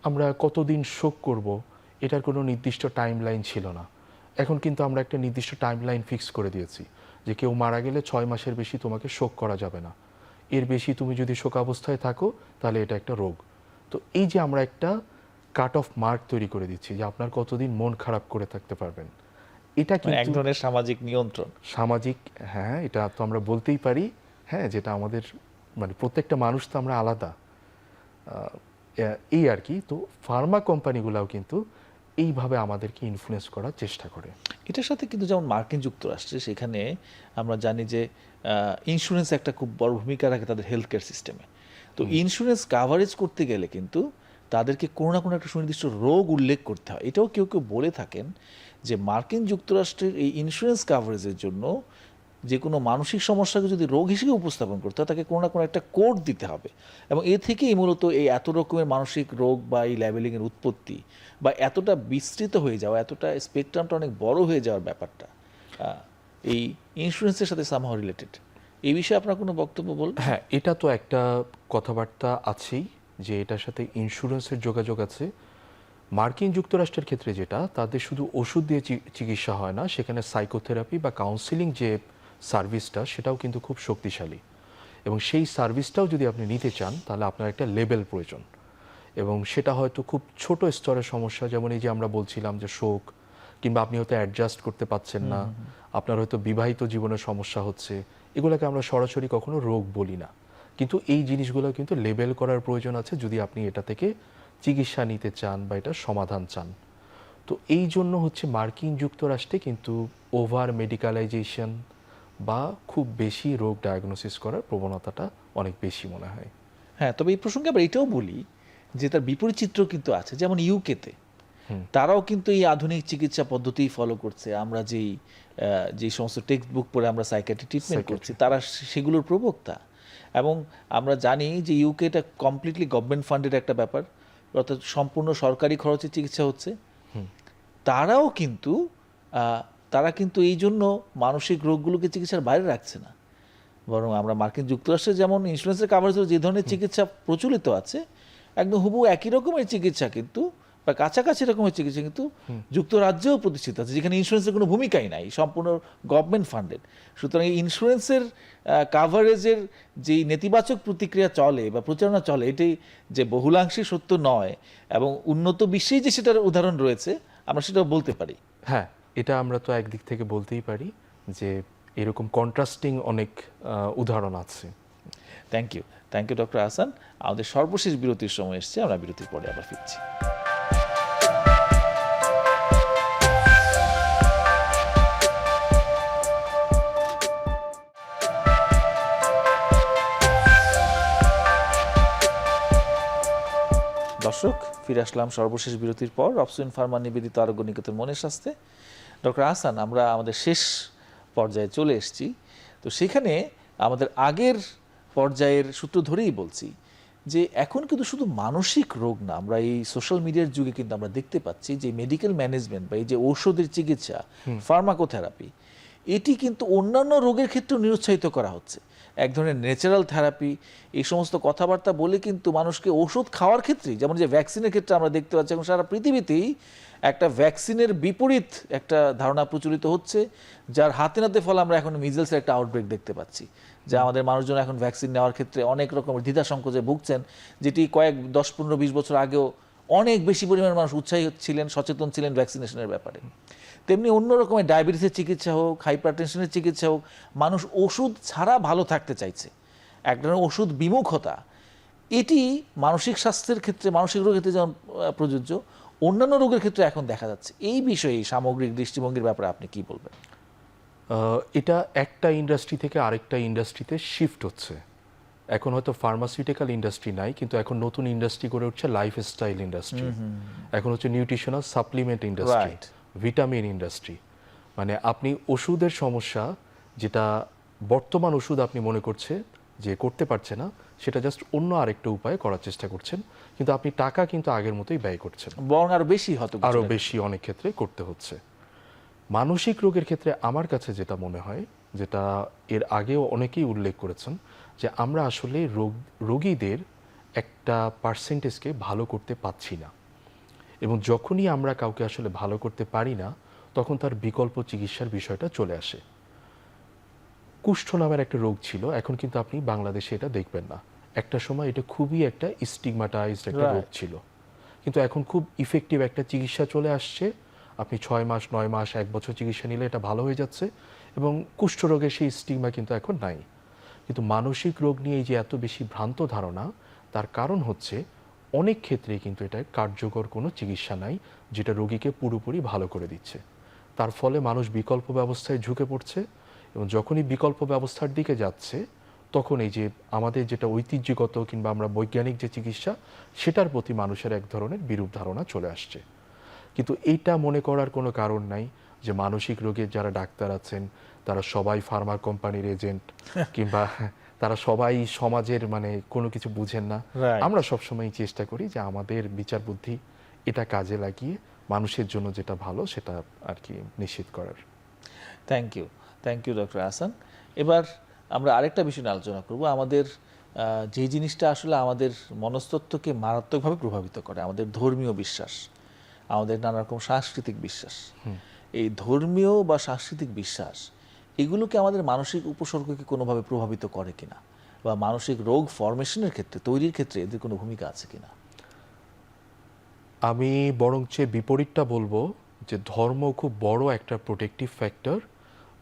আমরা কতদিন শোক করব এটার কোনো নির্দিষ্ট টাইম লাইন ছিল না। এখন কিন্তু আমরা একটা নির্দিষ্ট টাইম লাইন ফিক্স করে দিয়েছি যে কেউ মারা গেলে 6 মাসের বেশি তোমাকে শোক করা যাবে না, এর বেশি তুমি যদি শোকাবস্থায় থাকো তাহলে এটা একটা রোগ। তো এই যে আমরা একটা কাট অফ মার্ক তৈরি করে দিচ্ছি যে আপনার কতদিন মন খারাপ করে থাকতে পারবেন, এটা এক কিন্তু ধরনের সামাজিক নিয়ন্ত্রণ। সামাজিক, হ্যাঁ, এটা তো আমরা বলতেই পারি। হ্যাঁ, যেটা আমাদের মানে প্রত্যেকটা মানুষ তো আমরা আলাদা, এই আর কি। তো ফার্মা কোম্পানিগুলোও কিন্তু এইভাবে আমাদেরকে ইনফ্লুয়েন্স করার চেষ্টা করে। এটার সাথে কিন্তু যেমন মার্কিন যুক্তরাষ্ট্রে, সেখানে আমরা জানি যে ইন্স্যুরেন্স একটা খুব বড় ভূমিকা রাখে তাদের হেলথ কেয়ার সিস্টেমে। তো ইন্স্যুরেন্স কাভারেজ করতে গেলে কিন্তু তাদেরকে কোনো না কোনো একটা সুনির্দিষ্ট রোগ উল্লেখ করতে হয়। এটাও কেউ কেউ বলে থাকেন যে মার্কিন যুক্তরাষ্ট্রের এই ইন্স্যুরেন্স কাভারেজের জন্য যে কোনো মানসিক সমস্যাকে যদি রোগ হিসেবে উপস্থাপন করতে হয়, তাকে কোনো না কোনো একটা কোড দিতে হবে। এবং এ থেকেই মূলত এই এত রকমের মানসিক রোগ বা এই লেবেলিংয়ের উৎপত্তি, বা এতটা বিস্তৃত হয়ে যাওয়া, এতটা স্পেকট্রামটা অনেক বড় হয়ে যাওয়ার ব্যাপারটা। এই ইন্স্যুরেন্সের সাথে সামহাও রিলেটেড। এই বিষয়ে আপনার কোনো বক্তব্য বলবেন? হ্যাঁ, এটা তো একটা কথাবার্তা আছেই যে এটার সাথে ইন্স্যুরেন্সের যোগাযোগ আছে। মার্কিন যুক্তরাষ্ট্রের ক্ষেত্রে যেটা, তাদের শুধু ওষুধ দিয়ে চিকিৎসা হয় না, সেখানে সাইকোথেরাপি বা কাউন্সিলিং যে সার্ভিসটা সেটাও কিন্তু খুব শক্তিশালী। এবং সেই সার্ভিসটাও যদি আপনি নিতে চান তাহলে আপনার একটা লেভেল প্রয়োজন, এবং সেটা হয়তো খুব ছোট স্তরের সমস্যা, যেমন এই যে আমরা বলছিলাম যে শোক, কিংবা আপনি হয়তো অ্যাডজাস্ট করতে পারছেন না, আপনার হয়তো বিবাহিত জীবনের সমস্যা হচ্ছে, এগুলোকে আমরা সরাসরি কখনো রোগ বলি না, কিন্তু এই জিনিসগুলো কিন্তু লেবেল করার প্রয়োজন আছে যদি আপনি এটা থেকে চিকিৎসা নিতে চান বা এটার সমাধান চান। তো এই জন্য হচ্ছে মার্কিন যুক্তরাষ্ট্রে কিন্তু ওভার মেডিকেলাইজেশন বা খুব বেশি রোগ ডায়াগনোসিস করার প্রবণতাটা অনেক বেশি মনে হয়। হ্যাঁ, তবে এই প্রসঙ্গে আবার এটাও বলি যে তার বিপরীত চিত্র কিন্তু আছে, যেমন ইউকেতে তারাও কিন্তু এই আধুনিক চিকিৎসা পদ্ধতি ফলো করছে। আমরা যে সমস্ত টেক্সট বুক পড়ে আমরা সাইকিয়াট্রি ট্রিটমেন্ট করছি, তারা সেগুলোর প্রবক্তা। এবং আমরা জানি যে ইউকে এটা কমপ্লিটলি গভর্নমেন্ট ফান্ডেড একটা ব্যাপার, অর্থাৎ সম্পূর্ণ সরকারি খরচে চিকিৎসা হচ্ছে। তারাও কিন্তু তারা কিন্তু এই জন্য মানসিক রোগগুলোকে চিকিৎসার বাইরে রাখছে না, বরং আমরা মার্কিন যুক্তরাষ্ট্রে যেমন ইন্স্যুরেন্সের কাভারেজ যে ধরনের চিকিৎসা প্রচলিত আছে, একদম হুবহু একই রকমের চিকিৎসা কিন্তু বা কাছাকাছি রকমের চিকিৎসা কিন্তু যুক্তরাজ্যেও প্রতিষ্ঠিত আছে, যেখানে ইন্স্যুরেন্সের কোনো ভূমিকাই নাই, সম্পূর্ণ গভর্নমেন্ট ফান্ডেড। সুতরাং এই ইন্স্যুরেন্সের কাভারেজের যেই নেতিবাচক প্রতিক্রিয়া চলে বা প্রচারণা চলে, এটি যে বহুলাংশে সত্য নয়, এবং উন্নত বিশ্বেই যে সেটার উদাহরণ রয়েছে আমরা সেটাও বলতে পারি। হ্যাঁ, এটা আমরা তো একদিক থেকে বলতেই পারি যে এরকম কন্ট্রাস্টিং অনেক উদাহরণ আছে। Thank you doctor Ahsan. আমাদের সর্বশেষ বিরতির সময় এসছে, আমরা বিরতির পরে আবার ফিরছি। দর্শক, ফিরে আসলাম সর্বশেষ বিরতির পর। অপসুইন ফার্মা নিবেদিত আরোগ্য নিকেতন মনের স্বাস্থ্যে। ডক্টর আহসান, আমরা আমাদের শেষ পর্যায়ে চলে এসেছি। তো সেখানে আমাদের আগের পর্যায়ের সূত্র ধরেই বলছি যে এখন কিন্তু শুধু মানসিক রোগ না, আমরা এই সোশ্যাল মিডিয়ার যুগে কিন্তু আমরা দেখতে পাচ্ছি যে মেডিকেল ম্যানেজমেন্ট বা এই যে ঔষধের চিকিৎসা, ফার্মাকোথেরাপি, এটি কিন্তু অন্যান্য রোগের ক্ষেত্রেও নিরুৎসাহিত করা হচ্ছে। এক ধরনের ন্যাচারাল থেরাপি, এই সমস্ত কথাবার্তা বলে কিন্তু মানুষকে ওষুধ খাওয়ার ক্ষেত্রে, যেমন যে ভ্যাকসিনের ক্ষেত্রে আমরা দেখতে পাচ্ছি এখন সারা পৃথিবীতেই একটা ভ্যাকসিনের বিপরীত একটা ধারণা প্রচলিত হচ্ছে, যার হাতে নাতে ফলে আমরা এখন মিজেলসের একটা আউটব্রেক দেখতে পাচ্ছি, যে আমাদের মানুষজন এখন ভ্যাকসিন নেওয়ার ক্ষেত্রে অনেক রকমের দ্বিধা সংকোচে ভুগছেন, যেটি কয়েক 10-15-20 বছর আগেও অনেক বেশি পরিমাণে মানুষ উৎসাহী ছিলেন, সচেতন ছিলেন ভ্যাকসিনেশনের ব্যাপারে। তেমনি অন্য রকমের ডায়াবেটিসের চিকিৎসা হোক, হাইপার টেনশনের চিকিৎসা হোক, মানুষ ওষুধ ছাড়া ভালো থাকতে চাইছে। এক ধরনের ওষুধ বিমুখতা, এটি মানসিক স্বাস্থ্যের ক্ষেত্রে, মানসিক রোগের ক্ষেত্রে যেমন প্রযোজ্য, অন্যান্য রোগের ক্ষেত্রে এখন দেখা যাচ্ছে। এই বিষয়ে সামগ্রিক দৃষ্টিভঙ্গির ব্যাপারে আপনি কি বলবেন? এটা একটা ইন্ডাস্ট্রি থেকে আরেকটা ইন্ডাস্ট্রিতে শিফট হচ্ছে। এখন হয়তো ফার্মাসিউটিক্যাল ইন্ডাস্ট্রি নাই, কিন্তু এখন নতুন ইন্ডাস্ট্রি গড়ে উঠছে লাইফস্টাইল ইন্ডাস্ট্রি। এখন হচ্ছে nutritional supplement industry, vitamin industry. মানে আপনি ওষুধের সমস্যা, যেটা বর্তমান ওষুধ আপনি মনে করছে যে করতে পারছে না, সেটা জাস্ট অন্য আরেকটা উপায়ে করার চেষ্টা করছেন, কিন্তু আপনি টাকা কিন্তু আগের মতোই ব্যয় করছেন, বরং আরো বেশি, হয়তো আরো বেশি অনেক ক্ষেত্রে করতে হচ্ছে। মানসিক রোগের ক্ষেত্রে আমার কাছে যেটা মনে হয়, যেটা এর আগেও অনেকেই উল্লেখ করেছেন, যে আমরা আসলে রোগীদের একটা পার্সেন্টেজকে ভালো করতে পারছি না, এবং যখনই আমরা কাউকে আসলে ভালো করতে পারি না, তখন তার বিকল্প চিকিৎসার বিষয়টা চলে আসে। কুষ্ঠ নামের একটা রোগ ছিল, এখন কিন্তু আপনি বাংলাদেশে এটা দেখবেন না। একটা সময় এটা খুবই একটা স্টিগমাটাইজড একটা রোগ ছিল, কিন্তু এখন খুব ইফেক্টিভ একটা চিকিৎসা চলে আসছে। আপনি 6 মাস, 9 মাস, 1 বছর চিকিৎসা নিলে এটা ভালো হয়ে যাচ্ছে, এবং কুষ্ঠ রোগের সেই স্টিগমা কিন্তু এখন নাই। কিন্তু মানসিক রোগ নিয়ে এই যে এত বেশি ভ্রান্ত ধারণা, তার কারণ হচ্ছে অনেক ক্ষেত্রে কিন্তু এটা কার্যকর কোনো চিকিৎসা নাই যেটা রোগীকে পুরোপুরি ভালো করে দিচ্ছে। তার ফলে মানুষ বিকল্প ব্যবস্থায় ঝুঁকে পড়ছে, এবং যখনই বিকল্প ব্যবস্থার দিকে যাচ্ছে, তখন এই যে আমাদের যেটা ঐতিহ্যগত কিংবা আমরা বৈজ্ঞানিক যে চিকিৎসা, সেটার প্রতি মানুষের এক ধরনের বিরূপ ধারণা চলে আসছে। কিন্তু এইটা মনে করার কোনো কারণ নাই যে মানসিক রোগের যারা ডাক্তার আছেন তারা সবাই ফার্মা কোম্পানির এজেন্ট, কিংবা তারা সবাই সমাজের মানে কোনো কিছু বুঝেন না। আমরা সবসময় চেষ্টা করি যে আমাদের বিচার বুদ্ধি এটা কাজে লাগিয়ে মানুষের জন্য যেটা ভালো সেটা আর কি নিশ্চিত করার। Thank you. Thank you doctor Hasan. এবার আমরা আরেকটা বিষয় নিয়ে আলোচনা করব। আমাদের যে জিনিসটা আসলে আমাদের মনস্তত্ত্বকে মারাত্মকভাবে প্রভাবিত করে, আমাদের ধর্মীয় বিশ্বাস, আমাদের নানা রকম সাংস্কৃতিক বিশ্বাস। এই ধর্মীয় বা সাংস্কৃতিক বিশ্বাস এগুলোকে আমাদের মানসিক উপসর্গকে কোনোভাবে প্রভাবিত করে কিনা, বা মানসিক রোগ ফরমেশনের ক্ষেত্রে, তৈরির ক্ষেত্রে এদের কোনো ভূমিকা আছে কিনা? আমি বরঞ্চ বিপরীতটা বলবো যে ধর্ম খুব বড় একটা প্রোটেক্টিভ ফ্যাক্টর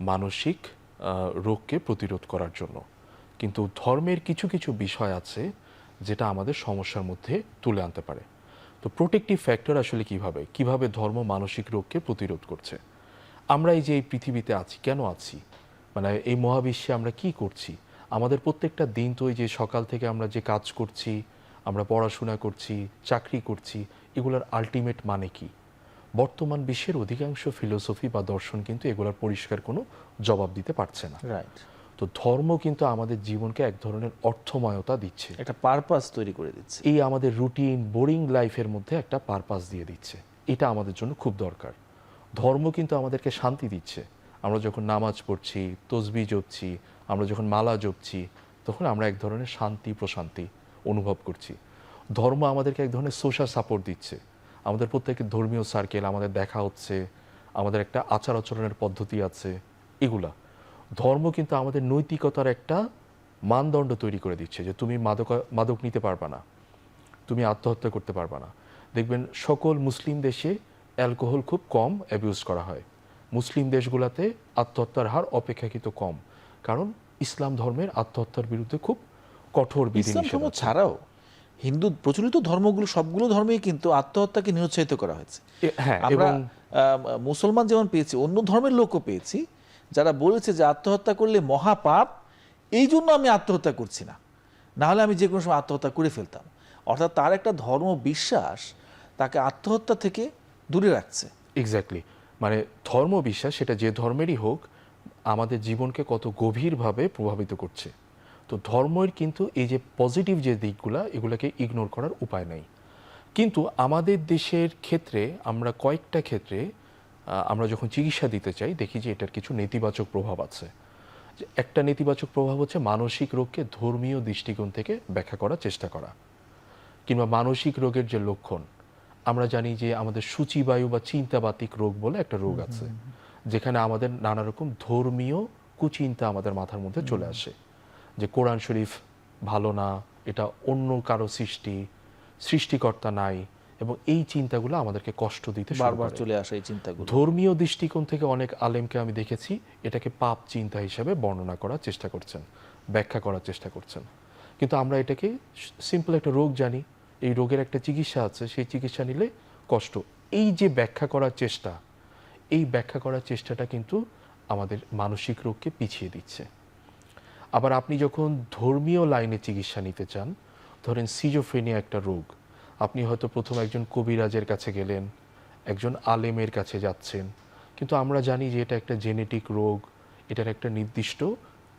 মানসিক রোগকে প্রতিরোধ করার জন্য, কিন্তু ধর্মের কিছু কিছু বিষয় আছে যেটা আমাদের সমস্যার মধ্যে তুলে আনতে পারে। তো প্রোটেক্টিভ ফ্যাক্টর আসলে কিভাবে ধর্ম মানসিক রোগকে প্রতিরোধ করছে। আমরা এই যে এই পৃথিবীতে আছি, কেন আছি, মানে এই মহাবিশ্বে আমরা কি করছি, আমাদের প্রত্যেকটা দিন তো এই যে সকাল থেকে আমরা যে কাজ করছি, আমরা পড়াশোনা করছি, চাকরি করছি, এগুলোর আলটিমেট মানে কি? বর্তমান বিশ্বের অধিকাংশ ফিলোসফি বা দর্শন কিন্তু এগুলোর পরিষ্কার কোনো জবাব দিতে পারছে না। রাইট। তো ধর্ম কিন্তু আমাদের জীবনকে এক ধরনের অর্থময়তা দিচ্ছে, একটা পারপাস তৈরি করে দিচ্ছে। এই আমাদের রুটিন বোরিং লাইফের মধ্যে একটা পারপাস দিয়ে দিচ্ছে। এটা আমাদের জন্য খুব দরকার। ধর্ম কিন্তু আমাদেরকে শান্তি দিচ্ছে। আমরা যখন নামাজ পড়ছি, তসবিহ জপছি, আমরা যখন মালা জপছি, তখন আমরা এক ধরনের শান্তি প্রশান্তি অনুভব করছি। ধর্ম আমাদেরকে এক ধরনের সোশ্যাল সাপোর্ট দিচ্ছে। আমাদের প্রত্যেকের ধর্মীয় সার্কেল, আমাদের দেখা হচ্ছে, আমাদের একটা আচার আচরণের পদ্ধতি আছে, এগুলা। ধর্ম কিন্তু আমাদের নৈতিকতার একটা মানদণ্ড তৈরি করে দিচ্ছে যে তুমি মাদক নিতে পারবা না, তুমি আত্মহত্যা করতে পারবা না। দেখবেন সকল মুসলিম দেশে অ্যালকোহল খুব কম অ্যাবিউজ করা হয়। মুসলিম দেশগুলোতে আত্মহত্যার হার অপেক্ষাকৃত কম, কারণ ইসলাম ধর্মের আত্মহত্যার বিরুদ্ধে খুব কঠোর ইসলাম বিধিনিষেধ ধর্ম আছে। ছাড়াও হিন্দু প্রচলিত ধর্মগুলো, সবগুলো ধর্মেই কিন্তু আত্মহত্যাকে নিরুৎসাহিত করা হয়েছে। হ্যাঁ, আমরা এবং মুসলমান যেমন পেয়েছি, অন্য ধর্মের লোকও পেয়েছি যারা বলেছে যে আত্মহত্যা করলে মহাপাপ, এই জন্য আমি আত্মহত্যা করছি না, না হলে আমি যে কোনো সময় আত্মহত্যা করে ফেলতাম। অর্থাৎ তার একটা ধর্ম বিশ্বাস তাকে আত্মহত্যা থেকে দূরে রাখছে। এক্স্যাক্টলি, মানে ধর্ম বিশ্বাস, সেটা যে ধর্মেরই হোক, আমাদের জীবনকে কত গভীরভাবে প্রভাবিত করছে। তো ধর্মের কিন্তু এই যে পজিটিভ যে দিকগুলা, এগুলোকে ইগনোর করার উপায় নেই। কিন্তু আমাদের দেশের ক্ষেত্রে আমরা কয়েকটা ক্ষেত্রে আমরা যখন চিকিৎসা দিতে চাই, দেখি যে এটার কিছু নেতিবাচক প্রভাব আছে। যে একটা নেতিবাচক প্রভাব হচ্ছে মানসিক রোগকে ধর্মীয় দৃষ্টিকোণ থেকে ব্যাখ্যা করার চেষ্টা করা, কিংবা মানসিক রোগের যে লক্ষণ, আমরা জানি যে আমাদের সূচিবায়ু বা চিন্তাবাতিক রোগ বলে একটা রোগ আছে, যেখানে আমাদের নানা রকম ধর্মীয় কুচিন্তা আমাদের মাথার মধ্যে চলে আসে, যে কোরআন শরীফ ভালো না, এটা অন্য কারো সৃষ্টিকর্তা নাই, এবং এই চিন্তাগুলো আমাদেরকে কষ্ট দিতে শুরু বারবার করে। চলে আসে এই চিন্তাগুলো। ধর্মীয় দৃষ্টিকোণ থেকে অনেক আলেমকে আমি দেখেছি এটাকে পাপ চিন্তা হিসাবে বর্ণনা করার চেষ্টা করছেন, ব্যাখ্যা করার চেষ্টা করছেন। কিন্তু আমরা এটাকে সিম্পল একটা রোগ জানি, এই রোগের একটা চিকিৎসা আছে, সেই চিকিৎসা নিলে কষ্ট। এই যে ব্যাখ্যা করার চেষ্টা, এই ব্যাখ্যা করার চেষ্টাটা কিন্তু আমাদের মানসিক রোগকে পিছিয়ে দিচ্ছে। আবার আপনি যখন ধর্মীয় লাইনে চিকিৎসা নিতে চান, ধরেন সিজোফ্রেনিয়া একটা রোগ, আপনি হয়তো প্রথম একজন কবিরাজের কাছে গেলেন, একজন আলেমের কাছে যাচ্ছেন, কিন্তু আমরা জানি যে এটা একটা জেনেটিক রোগ, এটার একটা নির্দিষ্ট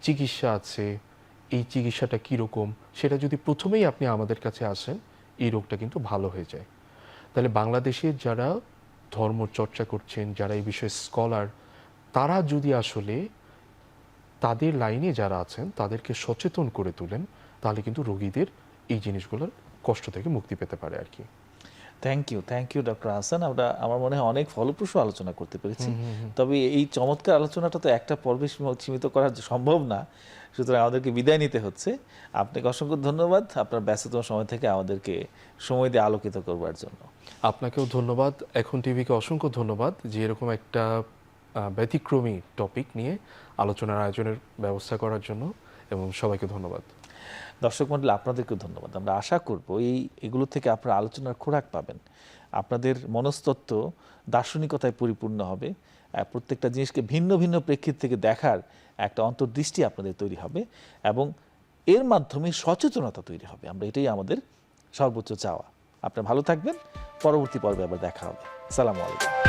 চিকিৎসা আছে। এই চিকিৎসাটা কীরকম, সেটা যদি প্রথমেই আপনি আমাদের কাছে আসেন, এই রোগটা কিন্তু ভালো হয়ে যায়। তাহলে বাংলাদেশের যারা ধর্ম চর্চা করছেন, যারা এই বিষয়ে স্কলার, তারা যদি আসলে তাদের লাইনে যারা আছেন তাদেরকে সচেতন করে তোলেন, তাহলে কিন্তু রোগীদের এই জিনিসগুলোর কষ্ট থেকে মুক্তি পেতে পারে আর কি। Thank you doctor Hasan. আমরা আমার মনে হয় অনেক ফলপ্রসূ আলোচনা করতে পেরেছি। তবে এই চমৎকার আলোচনাটা তো একটা পর্বে সীমিত করা সম্ভব না, সুতরাং আমাদেরকে বিদায় নিতে হচ্ছে। আপনাকে অসংখ্য ধন্যবাদ আপনার ব্যস্ততম সময় থেকে আমাদেরকে সময় দিয়ে আলোকিত করবার জন্য। আপনাকেও ধন্যবাদ, এখন টিভিকে অসংখ্য ধন্যবাদ যে এরকম একটা ব্যতিক্রমী টপিক নিয়ে আলোচনার আয়োজনের ব্যবস্থা করার জন্য, এবং সবাইকে ধন্যবাদ। দর্শক মণ্ডলী, আপনাদেরকেও ধন্যবাদ। আমরা আশা করব এগুলো থেকে আপনারা আলোচনার খোরাক পাবেন, আপনাদের মনস্তত্ত্ব দার্শনিকতায় পরিপূর্ণ হবে, প্রত্যেকটা জিনিসকে ভিন্ন ভিন্ন প্রেক্ষিত থেকে দেখার একটা অন্তর্দৃষ্টি আপনাদের তৈরি হবে, এবং এর মাধ্যমে সচেতনতা তৈরি হবে। আমরা এটাই আমাদের সর্বোচ্চ চাওয়া। আপনারা ভালো থাকবেন, পরবর্তী পর্বে আবার দেখা হবে। আসসালামু আলাইকুম।